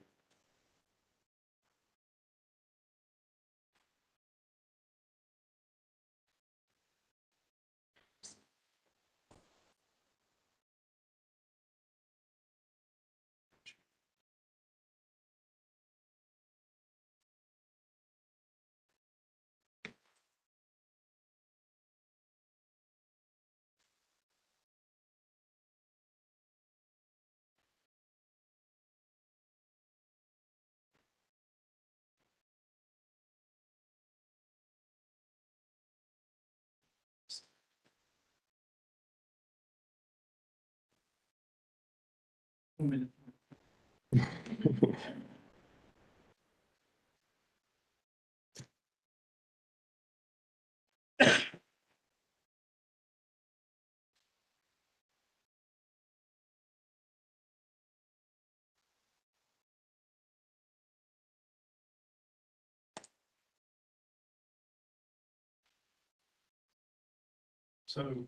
So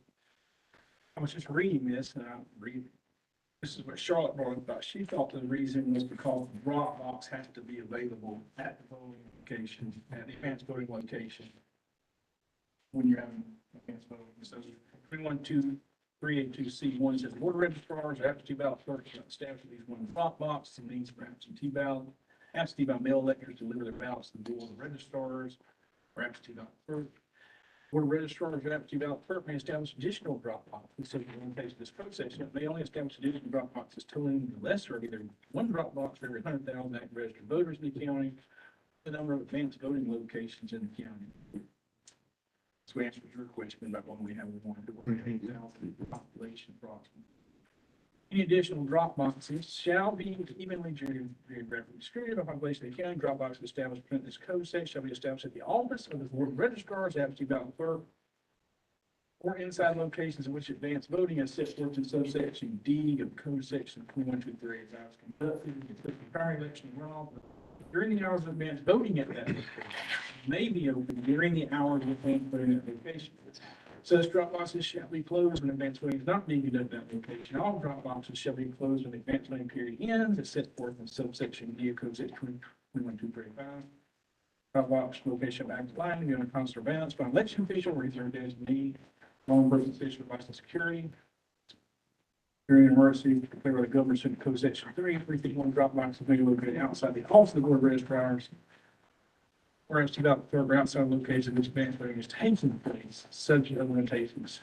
I was just reading this and this is what Charlotte brought about. She thought the reason was because the drop box has to be available at the voting location, at the advanced voting location. When you're having advanced voting. So 312-382C1 says board registrars or absentee ballot clerks shall establish at least one drop box and means for absentee ballot. Absentee ballot mail electors deliver their ballots to the board of registrars or absentee ballot clerk. Board of registrars or absentee ballot clerk may establish additional drop boxes. So in the case of this code section, it may only establish additional drop boxes totaling the lesser of either one drop box for every 100,000 active registered voters in the county, the number of advanced voting locations in the county. So we answered your question about when we have 1,000 population approximately. Any additional drop boxes shall be evenly geographically distributed by population of the county. Drop boxes established within this code section shall be established at the office of the board of registrars, absentee ballot clerk, or inside locations in which advanced voting is set forth in subsection D of code section 2123 is conducted. The prior election runoff during the hours of advanced voting at that location may be open during the hours of advanced voting at that location. Such drop boxes shall be closed when advanced voting is not being conducted at that location. All drop boxes shall be closed when the advanced voting period ends, as set forth in subsection D of code section 2123. Drop box location shall be active line, be on a constant surveillance by an election official or either designee, law enforcement official, device and security. During an emergency, declared by the governor, in code section 351 drop boxes may be located outside the office of the board of registrars, or as to about the third outside location in which advanced voting is taking place, subject to limitations.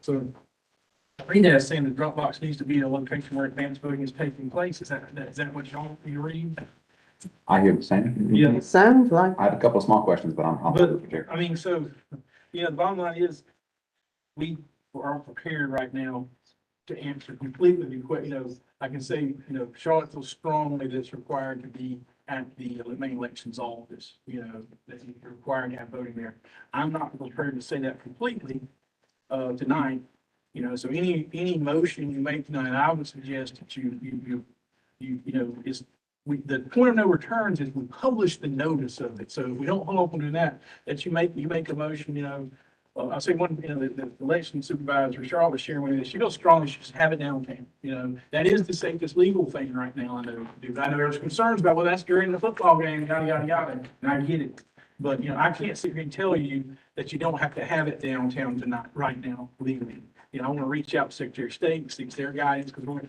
So, read that as saying the drop box needs to be in a location where advanced voting is taking place. Is that what you read? I hear the same. Yeah. It sounds like. I have a couple of small questions, but I'll hold it for Chair. I mean, so, the bottom line is, we are prepared right now to answer completely the question. I can say, Charlotte feels strongly that it's required to be at the main elections office, that you're required to have voting there. I'm not prepared to say that completely, tonight, so any motion you make tonight, I would suggest that the point of no returns is we publish the notice of it. So if we don't hold up on doing that, that you make a motion, I say one, the election supervisor, Charlotte was sharing with me that she feels strongly she should have it downtown. That is the safest legal thing right now. I know there's concerns about, well, that's during the football game, yada, yada, yada, and I get it. But, I can't sit here and tell you that you don't have to have it downtown tonight, right now, legally. I want to reach out to Secretary of State and seek their guidance, because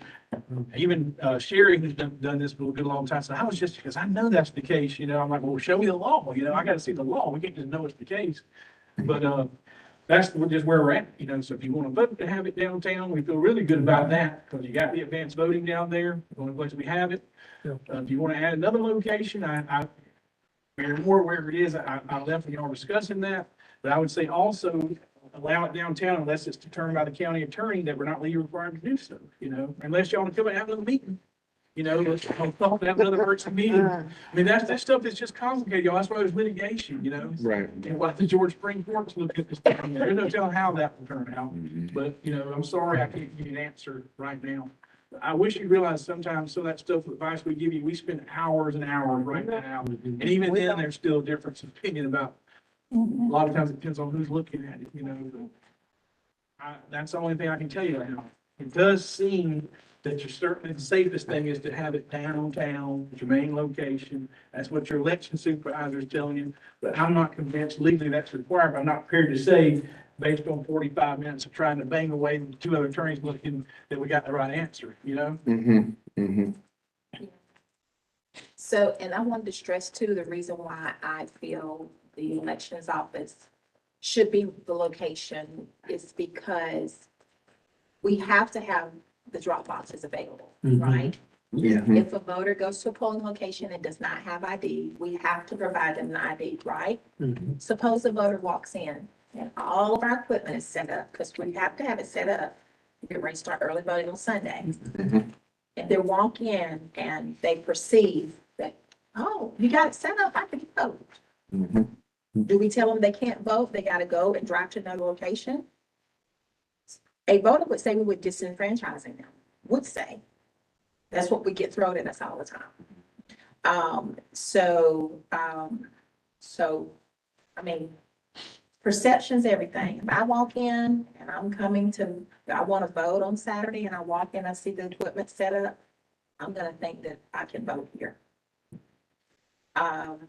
even Sherry, who's done this for a good long time, said, I was just, because I know that's the case, I'm like, well, show me the law, I got to see the law. We can't just know it's the case. But, that's just where we're at, you know, so if you want to vote to have it downtown, we feel really good about that, because you got the advanced voting down there, the only place we have it. If you want to add another location, we're more where it is, I definitely are discussing that, but I would say also allow it downtown unless it's determined by the county attorney that we're not legally required to do so, you know, unless y'all want to come and have another meeting. You know, let's have another virtual meeting. I mean, that stuff is just complicated, y'all. That's why there's litigation, you know? Right. And what the Georgia Supreme Court's looking at this thing. There's no telling how that will turn out. But, you know, I'm sorry I can't give you an answer right now. I wish you realized sometimes some of that stuff, advice we give you, we spend hours and hours writing that out. And even then, there's still a difference of opinion about, a lot of times it depends on who's looking at it, you know? That's the only thing I can tell you right now. It does seem that you're certainly, the safest thing is to have it downtown, your main location. That's what your election supervisor is telling you. But I'm not convinced legally that's required. I'm not prepared to say, based on 45 minutes of trying to bang away with two other attorneys looking, that we got the right answer, you know? So, and I wanted to stress too, the reason why I feel the elections office should be the location is because we have to have the drop boxes available, right? Yeah. If a voter goes to a polling location and does not have ID, we have to provide them an ID, right? Suppose a voter walks in and all of our equipment is set up, because we have to have it set up. We're ready to start early voting on Sunday. And they walk in and they perceive that, oh, you got it set up, I can vote. Do we tell them they can't vote? They gotta go and drive to another location? A voter would say we were disenfranchising them, would say. That's what we get thrown at us all the time. I mean, perception's everything. If I walk in and I want to vote on Saturday and I walk in, I see the equipment set up, I'm gonna think that I can vote here. But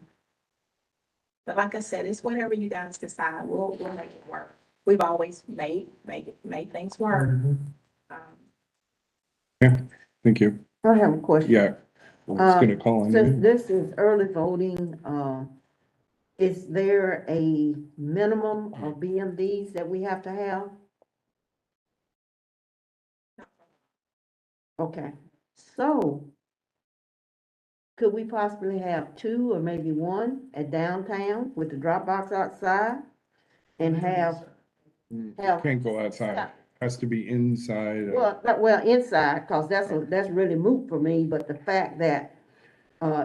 like I said, it's whatever you guys decide, we'll make it work. We've always made things work. Thank you. I have a question. Yeah. I was gonna call on Since you. this is early voting, is there a minimum of BMDs that we have to have? Okay, so could we possibly have two or maybe one at downtown with the drop box outside? And have, Can't go outside. Has to be inside. well, inside, cause that's really moot for me, but the fact that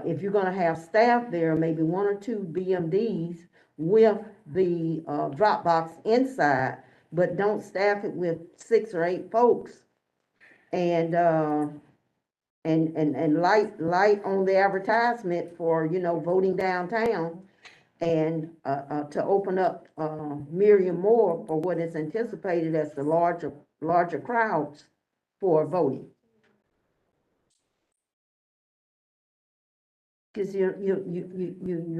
if you're gonna have staff there, maybe one or two BMDs with the drop box inside, but don't staff it with 6 or 8 folks. And light on the advertisement for, you know, voting downtown. And to open up Miriam Moore for what is anticipated as the larger crowds for voting. Because you're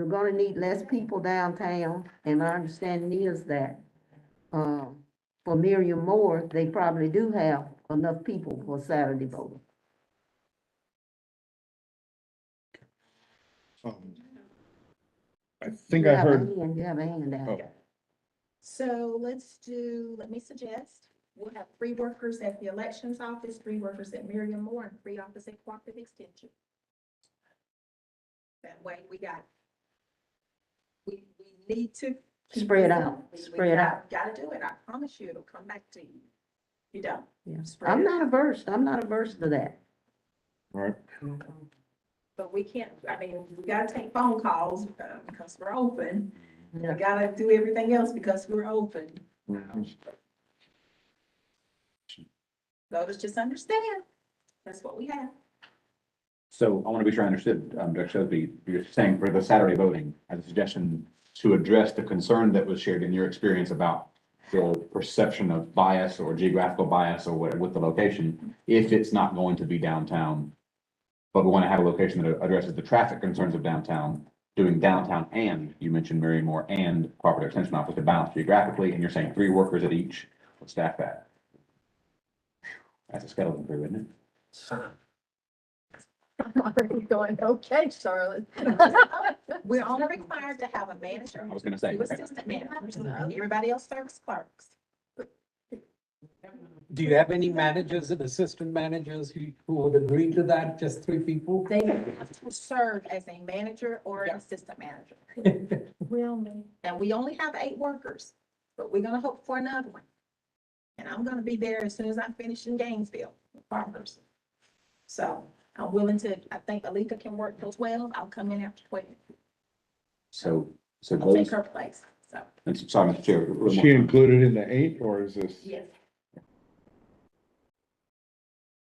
gonna need less people downtown, and my understanding is that for Miriam Moore, they probably do have enough people for Saturday voting. I think I heard. You have a hand down. Oh. So let me suggest, we'll have 3 workers at the elections office, 3 workers at Miriam Moore, and 3 officers at Cooperative Extension. That way we need to. Spread out. Gotta do it. I promise you, it'll come back to you. You don't. Yeah. Spread I'm it not averse to that. Right. But we can't, I mean, we gotta take phone calls because we're open. We Yeah. gotta do everything else because we're open. Voters just understand. That's what we have. So I want to be sure I understood, Director Shelby, you're saying for the Saturday voting, as a suggestion to address the concern that was shared in your experience about the perception of bias or geographical bias or whatever with the location, if it's not going to be downtown, but we want to have a location that addresses the traffic concerns of downtown, doing downtown and, you mentioned Mary Moore and Cooperative Extension Office to balance geographically, and you're saying 3 workers at each, let's staff that. That's a skeleton crew, isn't it? I'm already going, okay, Charlotte. We're only required to have a manager, I was gonna say. two assistant managers, everybody else serves clerks. Do you have any managers and assistant managers who would agree to that, just 3 people? They have to serve as a manager or an assistant manager. And we only have 8 workers, but we're gonna hope for another one. And I'm gonna be there as soon as I finish in Gainesville, Farmers. So I'm willing to, I think Alika can work as well. I'll come in after 12. So I'll take those, her place, so. sorry, Mr. Chair. Is she included in the 8 or is this? Yes.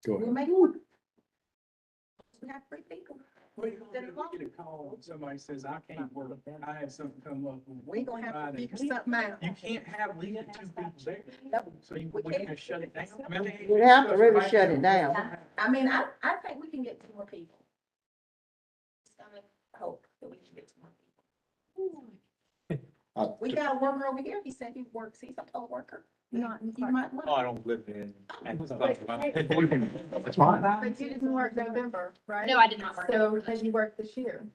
Go We'll ahead. make it work. We have 3 people. Well, you get a call when somebody says, I can't work, I had something come up. We gonna have to Friday." figure something out. You can't have legally 2 people there, Nope. so we can just shut it down. I mean, You have to really shut it down. I mean, I think we can get 2 more people. I hope that we can get 2 more people. We got a worker over here. He said he works. He's a poll worker. Not, you might Oh, want. I don't live in. That's fine. But you didn't work November, right? No, I did not work. So has you worked this year?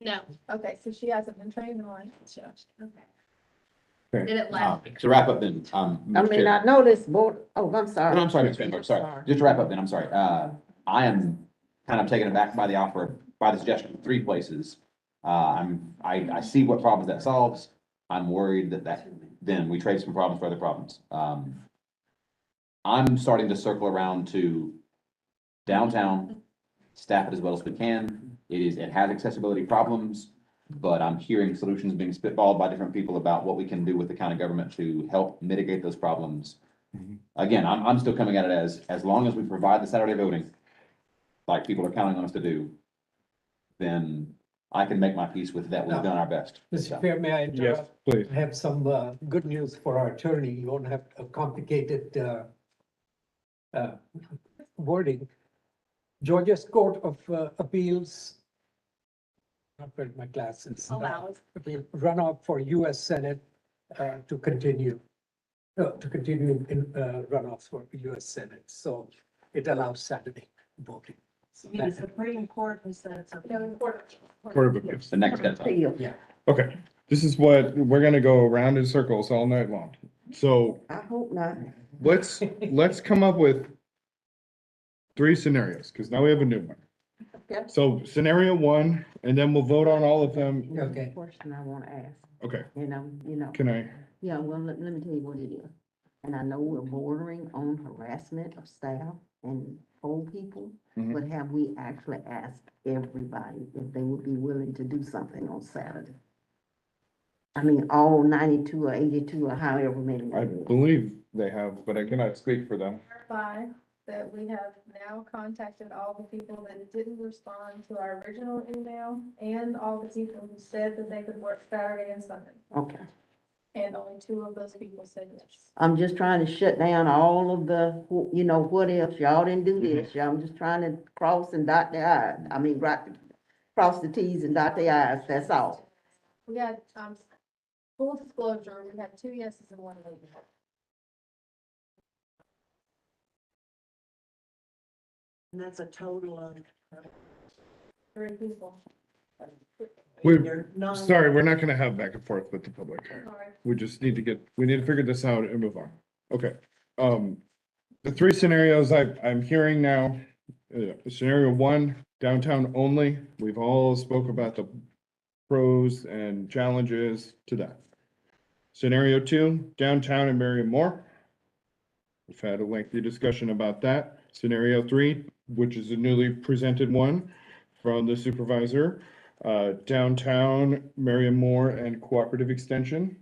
No, Okay, so she hasn't been trained on. did it last. To wrap up then, I Mr. mean, Chair. I know this board, oh, I'm sorry. No, I'm sorry, Mr. Chair, sorry. Just to wrap up then, I'm sorry. I am kind of taken aback by the offer, by the suggestion of 3 places. I see what problems that solves. I'm worried that then we trade some problems for other problems. I'm starting to circle around to downtown, staff it as well as we can. It has accessibility problems, but I'm hearing solutions being spitballed by different people about what we can do with the county government to help mitigate those problems. Again, I'm still coming at it as long as we provide the Saturday voting, like people are counting on us to do, then I can make my peace with that. We've done our best. Mr. Chair, may I Yes, interrupt? please. I have some good news for our attorney. You won't have a complicated wording. Georgia's Court of Appeals, not wearing my glasses. Allows. Will run out for US Senate to continue in runoffs for US Senate. So it allows Saturday voting. So The Supreme Court has said something. Court of Appeals. The next step. Appeal. Okay, this is what, we're gonna go around in circles all night long. So I hope not. let's come up with 3 scenarios, because now we have a new one. Okay. So scenario 1, and then we'll vote on all of them. Okay. Question I want to ask, Okay, and can I? yeah, well, let me tell you what it is. And I know we're bordering on harassment of staff and poll people, Mhm. but have we actually asked everybody if they would be willing to do something on Saturday? I mean, all 92 or 82 or however many. I believe they have, but I cannot speak for them. Verify that we have now contacted all the people that didn't respond to our original email and all the people who said that they could work Saturday and Sunday. Okay. And only 2 of those people said yes. I'm just trying to shut down all of the, what else, y'all didn't do this, I'm just trying to cross and dot the i's, cross the t's and dot the i's, that's all. We had, full disclosure, we had 2 yeses and 1 no. And that's a total of. 3 people. We're, Non- sorry, we're not gonna have back and forth with the public. Sorry. We just need to figure this out and move on. Okay, the 3 scenarios I'm hearing now, scenario 1, downtown only. We've all spoke about the pros and challenges to that. Scenario 2, downtown and Marion Moore. We've had a lengthy discussion about that. Scenario 3, which is a newly presented one from the supervisor, downtown, Marion Moore and cooperative extension.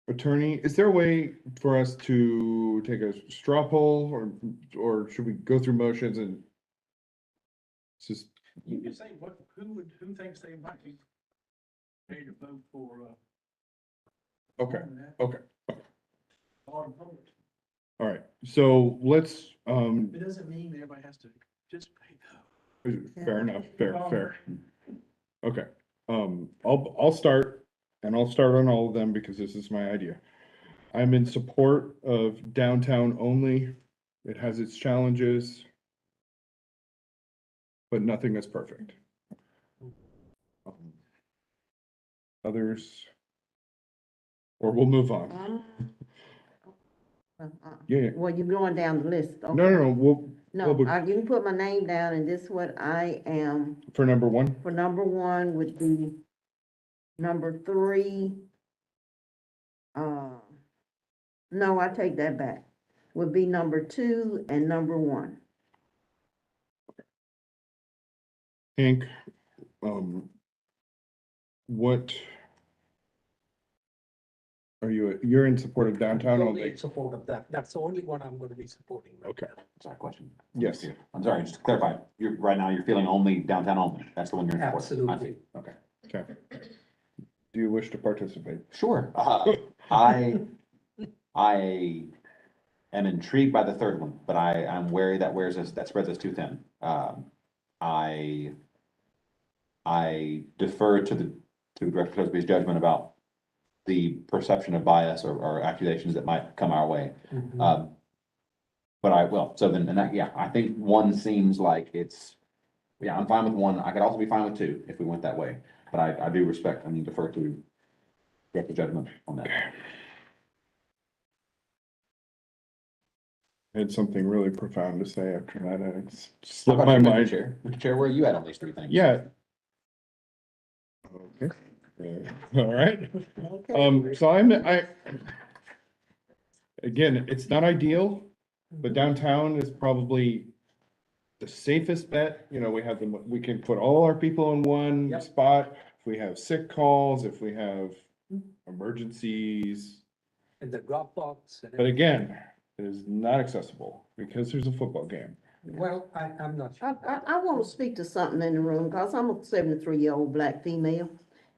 Attorney, is there a way for us to take a straw poll or should we go through motions and it's just, You can say who thinks they might be ready to vote for, okay, that. okay, Or vote. all right. So let's, It doesn't mean everybody has to participate though. fair enough, fair. Okay, I'll start, and I'll start on all of them because this is my idea. I'm in support of downtown only. It has its challenges, but nothing is perfect. Others? Or we'll move on. Yeah. Well, you're going down the list. No, Okay. no, we'll, No, well, you can put my name down, and this is what I am, for number one, for number one would be number three. No, I take that back. Would be number two and number one. Hank, what? You're in support of downtown Totally only? in support of that. That's the only one I'm going to be supporting. Okay, Sorry, question. yes. I'm sorry, just to clarify, right now you're feeling only downtown only. That's the one you're in support of. Absolutely. Okay. Okay. Do you wish to participate? Sure. I am intrigued by the third one, but I'm wary that spreads us too thin. I defer to Director Cosby's judgment about the perception of bias or accusations that might come our way. Mhm. But I will. So then, I think one seems like I'm fine with one. I could also be fine with two if we went that way. But I do defer to Director judgment on that. I had something really profound to say after that, and it's How slipped about my you, Mr. mind. Chair? Mr. Chair, where are you at on these three things? Yeah. Okay. All right. So again, it's not ideal, but downtown is probably the safest bet. You know, we can put all our people in one Yep. spot. If we have sick calls, if we have emergencies. And the Dropbox. And But again, it is not accessible because there's a football game. well, I'm not sure. I want to speak to something in the room, because I'm a 73-year-old black female,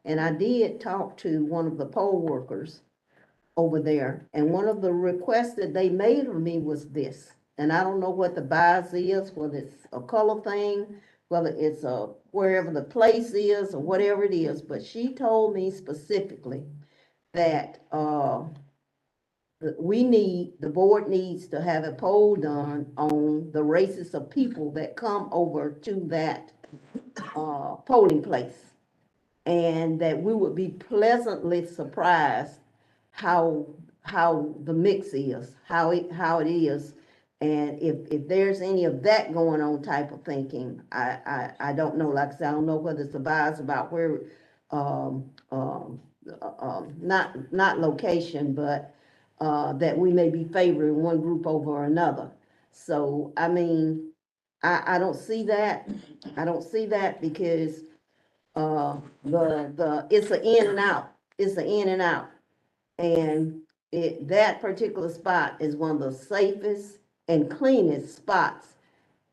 and I did talk to one of the poll workers over there, and one of the requests that they made of me was this, and I don't know what the bias is, whether it's a color thing, whether it's wherever the place is, or whatever it is, but she told me specifically that, the board needs to have a poll done on the races of people that come over to that, polling place. And that we would be pleasantly surprised how the mix is, how it is. And if there's any of that going on type of thinking, I don't know, like I said, I don't know whether it's a bias about where, not location, but that we may be favoring one group over another. So, I mean, I don't see that. I don't see that because, it's an in and out. It's an in and out. And that particular spot is one of the safest and cleanest spots,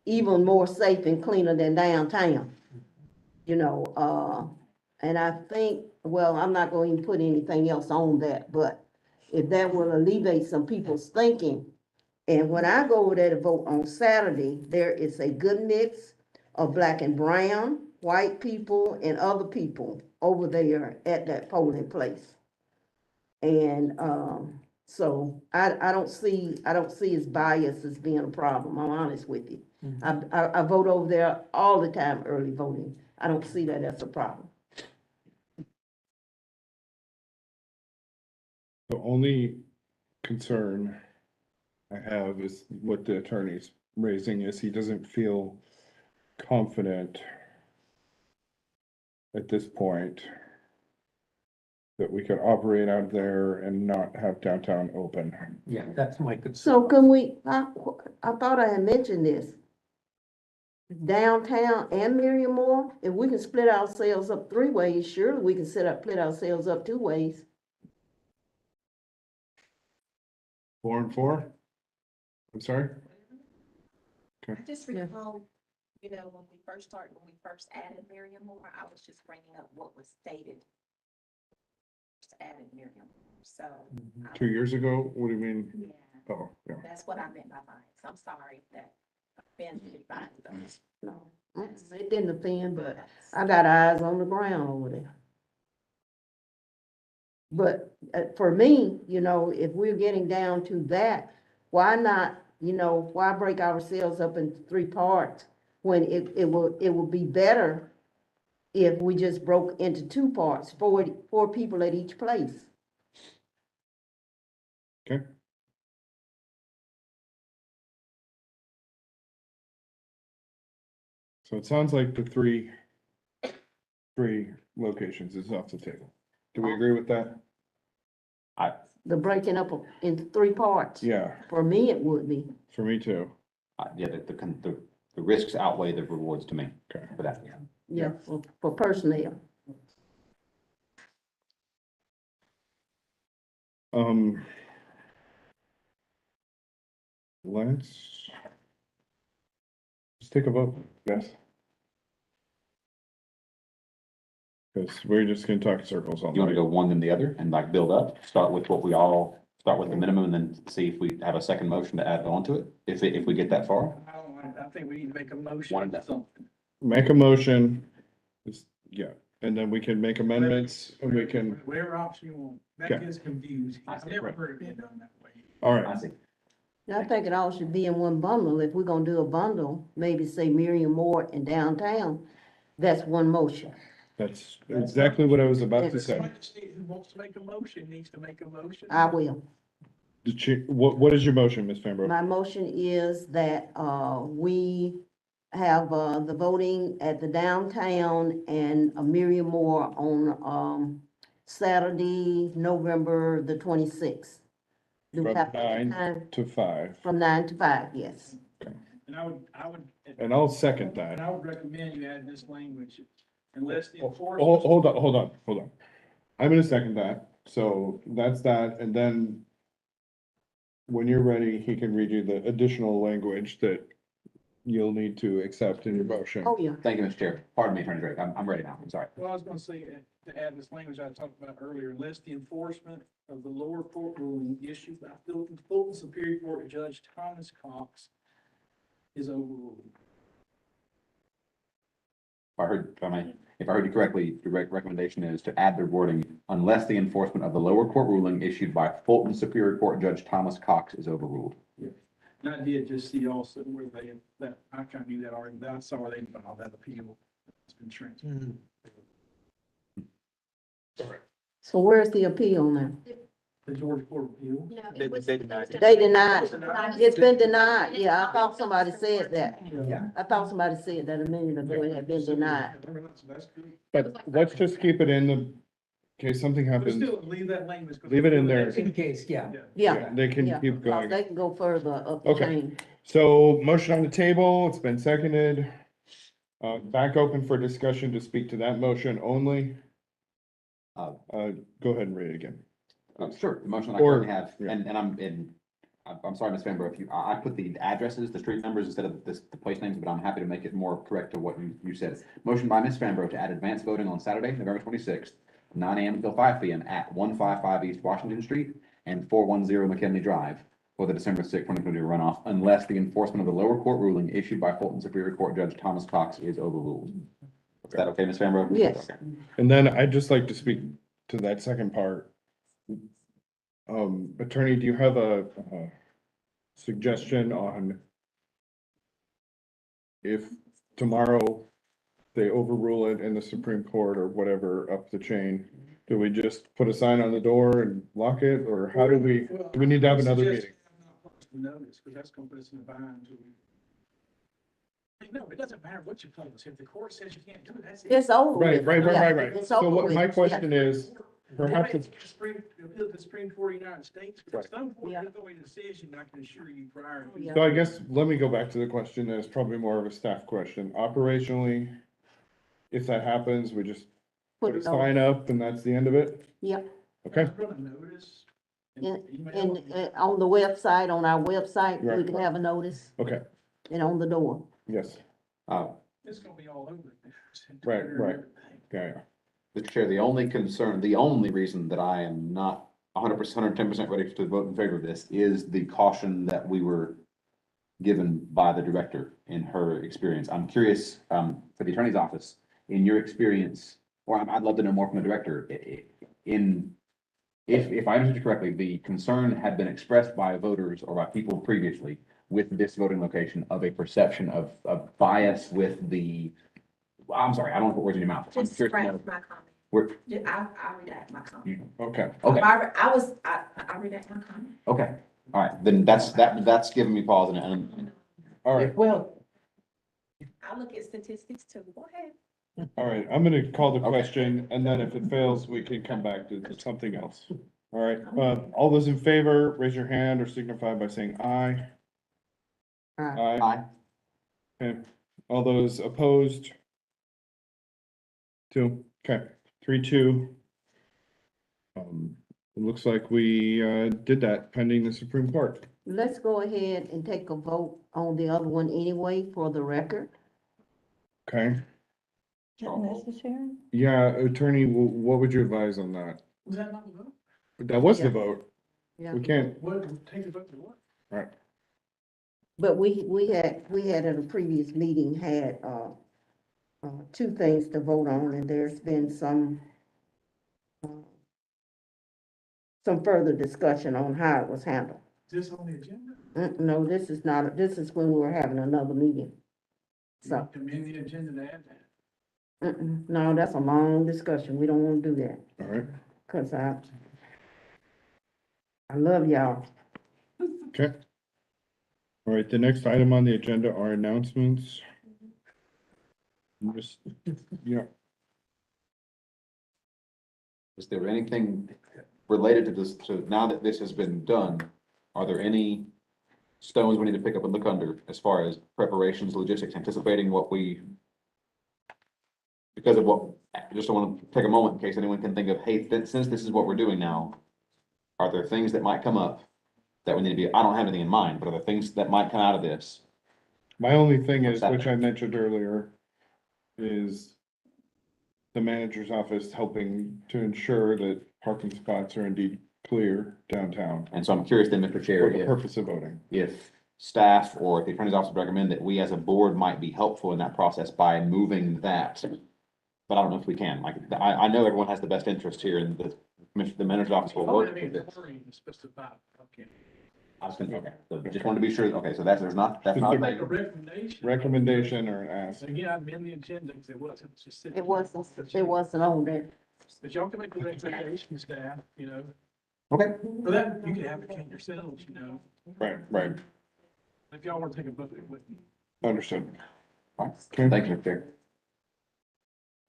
even more safe and cleaner than downtown. You know, and I think, well, I'm not going to put anything else on that, but if that will alleviate some people's thinking. And when I go over there to vote on Saturday, there is a good mix of black and brown, white people and other people over there at that polling place. And, so I don't see his bias as being a problem, I'm honest with you. I vote over there all the time, early voting. I don't see that as a problem. The only concern I have is what the attorney's raising is he doesn't feel confident at this point that we could operate out there and not have downtown open. Yeah, that's my concern. So can I thought I had mentioned this. Downtown and Miriam, if we can split ourselves up 3 ways, surely we can split ourselves up 2 ways. 4 and 4? I'm sorry? I just recall, when we first added Miriam Moore, I was just bringing up what was stated. Just added Miriam, so. 2 years ago? What do you mean? Yeah, Oh, yeah. that's what I meant by bias. I'm sorry if that offended anybody. No, it didn't offend, but I got eyes on the ground over there. But for me, if we're getting down to that, why not, why break ourselves up into 3 parts when it will be better if we just broke into two parts, four people at each place. Okay. So it sounds like the three locations is off the table. Do we agree with that? The breaking up into three parts. Yeah, For me, it would be. for me too. Yeah, the risks outweigh the rewards to me Okay. for that. Yeah, for personnel. Let's take a vote, yes. Because we're just gonna talk circles all You want to night. go one then the other and like build up, start with start with the minimum and then see if we have a second motion to add on to it, if we get that far. I think we need to make a motion. One and done. Make a motion, yeah, and then we can make amendments, and we can, Whatever option you want. That Okay. gets confusing. I I've see. never heard it done that way. all I right, see. I think it all should be in one bundle. If we're gonna do a bundle, maybe say Miriam Moore in downtown, that's one motion. that's exactly what I was about to say. Somebody who wants to make a motion needs to make a motion. I will. What is your motion, Ms. Fambro? My motion is that, we have, the voting at the downtown and Miriam Moore on, Saturday, November the 26th. Do we From have 9 time? to 5, From 9 to 5, yes. And I would. and I'll second And that. I would recommend you add this language, unless the enforcement. Hold on. I'm gonna second that, so that's that, and then when you're ready, he can read you the additional language that you'll need to accept in your motion. Oh, yeah. Thank you, Mr. Chair. Pardon me, Attorney Drake. I'm ready now. I'm sorry. Well, I was gonna say, to add this language I talked about earlier, unless the enforcement of the lower court ruling issued by Fulton Superior Court Judge Thomas Cox is overruled. If I heard you correctly, the recommendation is to add the wording, unless the enforcement of the lower court ruling issued by Fulton Superior Court Judge Thomas Cox is overruled. And I did just see also where I kind of knew that already, but I saw where they filed that appeal. It's been transferred. So where's the appeal now? The Georgia Court of Appeal. No, They- it was. they denied it. They denied. It's been denied. Yeah, I thought somebody said that. Yeah. I thought somebody said that a minute ago. It had been denied. So that's good. But let's just keep it in the, in case something But happens, still, leave that language. 'cause Leave it in there. In case, yeah. Yeah. they can Yeah, keep because going. they can go further up the Okay. chain. So motion on the table, it's been seconded. Back open for discussion to speak to that motion only. Uh, Go ahead and read it again. Sure, the motion I Or- currently have, yeah. I'm sorry, Ms. Fambro, I put the addresses, the street numbers instead of the place names, but I'm happy to make it more correct to what you said. Motion by Ms. Fambro to add advanced voting on Saturday, November 26th, 9 a.m. until 5 p.m. at 155 East Washington Street and 410 McKinley Drive for the December 6, 2022 runoff, unless the enforcement of the lower court ruling issued by Fulton Superior Court Judge Thomas Cox is overruled. Is that okay, Ms. Fambro? Yes. Okay. And then I'd just like to speak to that second part. Attorney, do you have a suggestion on if tomorrow they overrule it in the Supreme Court or whatever up the chain? Do we just put a sign on the door and lock it, or how do we need to have another meeting? Notice, because that's gonna put us in a bind. No, it doesn't matter what you post. If the court says you can't do it, that's it. It's over with. Right. Yeah, it's So over what with. my Yeah. question is, perhaps it's, The Supreme Court of the United States, but Right. some court, Yeah. there's always a decision, I can assure you prior. to- Yeah. so I guess, let me go back to the question, and it's probably more of a staff question. Operationally, if that happens, we just put a Put it on. sign up and that's the end of it? Yep. Okay, Run a notice. And on the website, on our website, we Right. can have a notice okay, and on the door. yes, It's gonna be all over. Right. yeah. Mr. Chair, the only concern, the only reason that I am not 100%, 110% ready to vote in favor of this is the caution that we were given by the director in her experience. I'm curious, for the attorney's office, in your experience, or I'd love to know more from the director, if I understood you correctly, the concern had been expressed by voters or by people previously with this voting location of a perception of bias with the I'm sorry, I don't want to put words in your mouth. I'm Just curious to know scratch my comment. where, I'll redact my comment. Okay, okay, I redact my comment. okay. All right, then that's giving me pause and, all right, well, I look at statistics too. Go ahead. all right. I'm gonna call the Okay. question, and then if it fails, we can come back to something else. All right, all those in favor, raise your hand or signify by saying aye. Aye. aye. Okay, all those opposed? 2, okay, 3-2. It looks like we, did that pending the Supreme Court. Let's go ahead and take a vote on the other one anyway for the record. Okay, Is that necessary? yeah, attorney, what would you advise on that? Was that not the vote? That was the Yeah. vote. Yeah. We can't, What, take the vote to what? right, But we had at a previous meeting had, two things to vote on, and there's been some further discussion on how it was handled. Is this on the agenda? No, this is not, this is when we were having another meeting. So, Amend the agenda to add that. no, that's a long discussion. We don't want to do that, all right, cause I love y'all. okay. All right, the next item on the agenda are announcements. Just, yeah, Is there anything related to this, so now that this has been done, are there any stones we need to pick up and look under as far as preparations, logistics, anticipating what we, because of what, I just want to take a moment in case anyone can think of, hey, since this is what we're doing now, are there things that might come up that we need to be, I don't have anything in mind, but are there things that might come out of this? my only thing is, What's that? which I mentioned earlier, is the manager's office helping to ensure that parking spots are indeed clear downtown And so I'm curious then, Mr. Chair, for the purpose of voting. if staff or if the attorney's office would recommend that we as a board might be helpful in that process by moving that. But I don't know if we can, like, I know everyone has the best interest here and the manager's office will work with this. Okay. I was gonna, okay, so just wanted to be sure, okay, so that's Just not. a Make a recommendation. Recommendation or an ask. Again, I amend the agenda because it wasn't specific. It wasn't on there. But y'all can make a recommendation, staff, you know, Okay, for that, you can advocate yourselves, you know, Right, right, if y'all want to take a vote with me. understood. okay, thank you, Mr. Chair.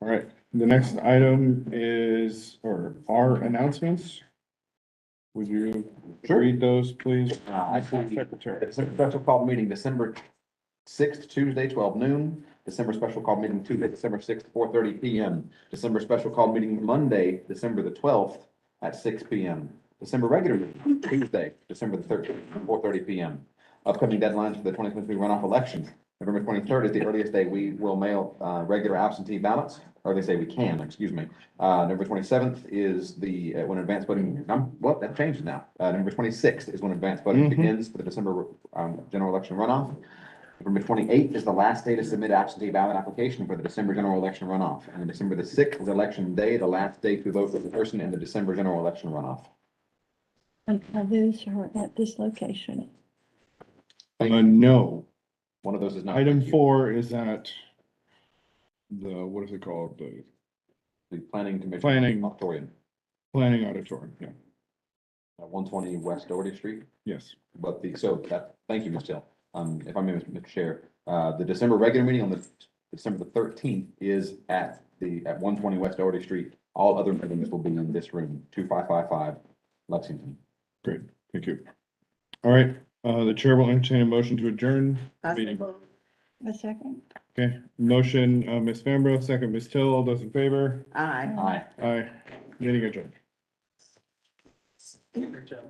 All right, the next item is, or are announcements. Would you Sure. read those, please? I think Secretary. December special call meeting, December 6th, Tuesday, 12 noon. December special call meeting, Tuesday, December 6th, 4:30 PM. December special call meeting, Monday, December the 12th at 6 PM. December regular meeting, Tuesday, December the 13th, 4:30 PM. Upcoming deadlines for the 2023 runoff election. November 23rd is the earliest day we will mail regular absentee ballots, or they say we can, excuse me. November 27th is the, when advanced voting, well, that changes now. November 26th is when advanced voting begins for the December general election runoff. November 28th is the last day to submit absentee ballot application for the December general election runoff. And then December the 6th is election day, the last day to vote for the person in the December general election runoff. And these are at this location. No, One of those is not. item 4 is at the, what is it called? The The planning commission. Planning. Auditorium, planning auditorium, yeah, 120 West Doherty Street. yes. But thank you, Ms. Hill. If I may, Mr. Chair, the December regular meeting on the December the 13th is at 120 West Doherty Street. All other meetings will be in this room, 2555 Lexington. Great, thank you. All right, the chair will entertain a motion to adjourn the I meeting. suppose. A second? Okay, motion, Ms. Fambro, second, Ms. Till, all those in favor? Aye. Aye. Aye. Meeting adjourned. Good job.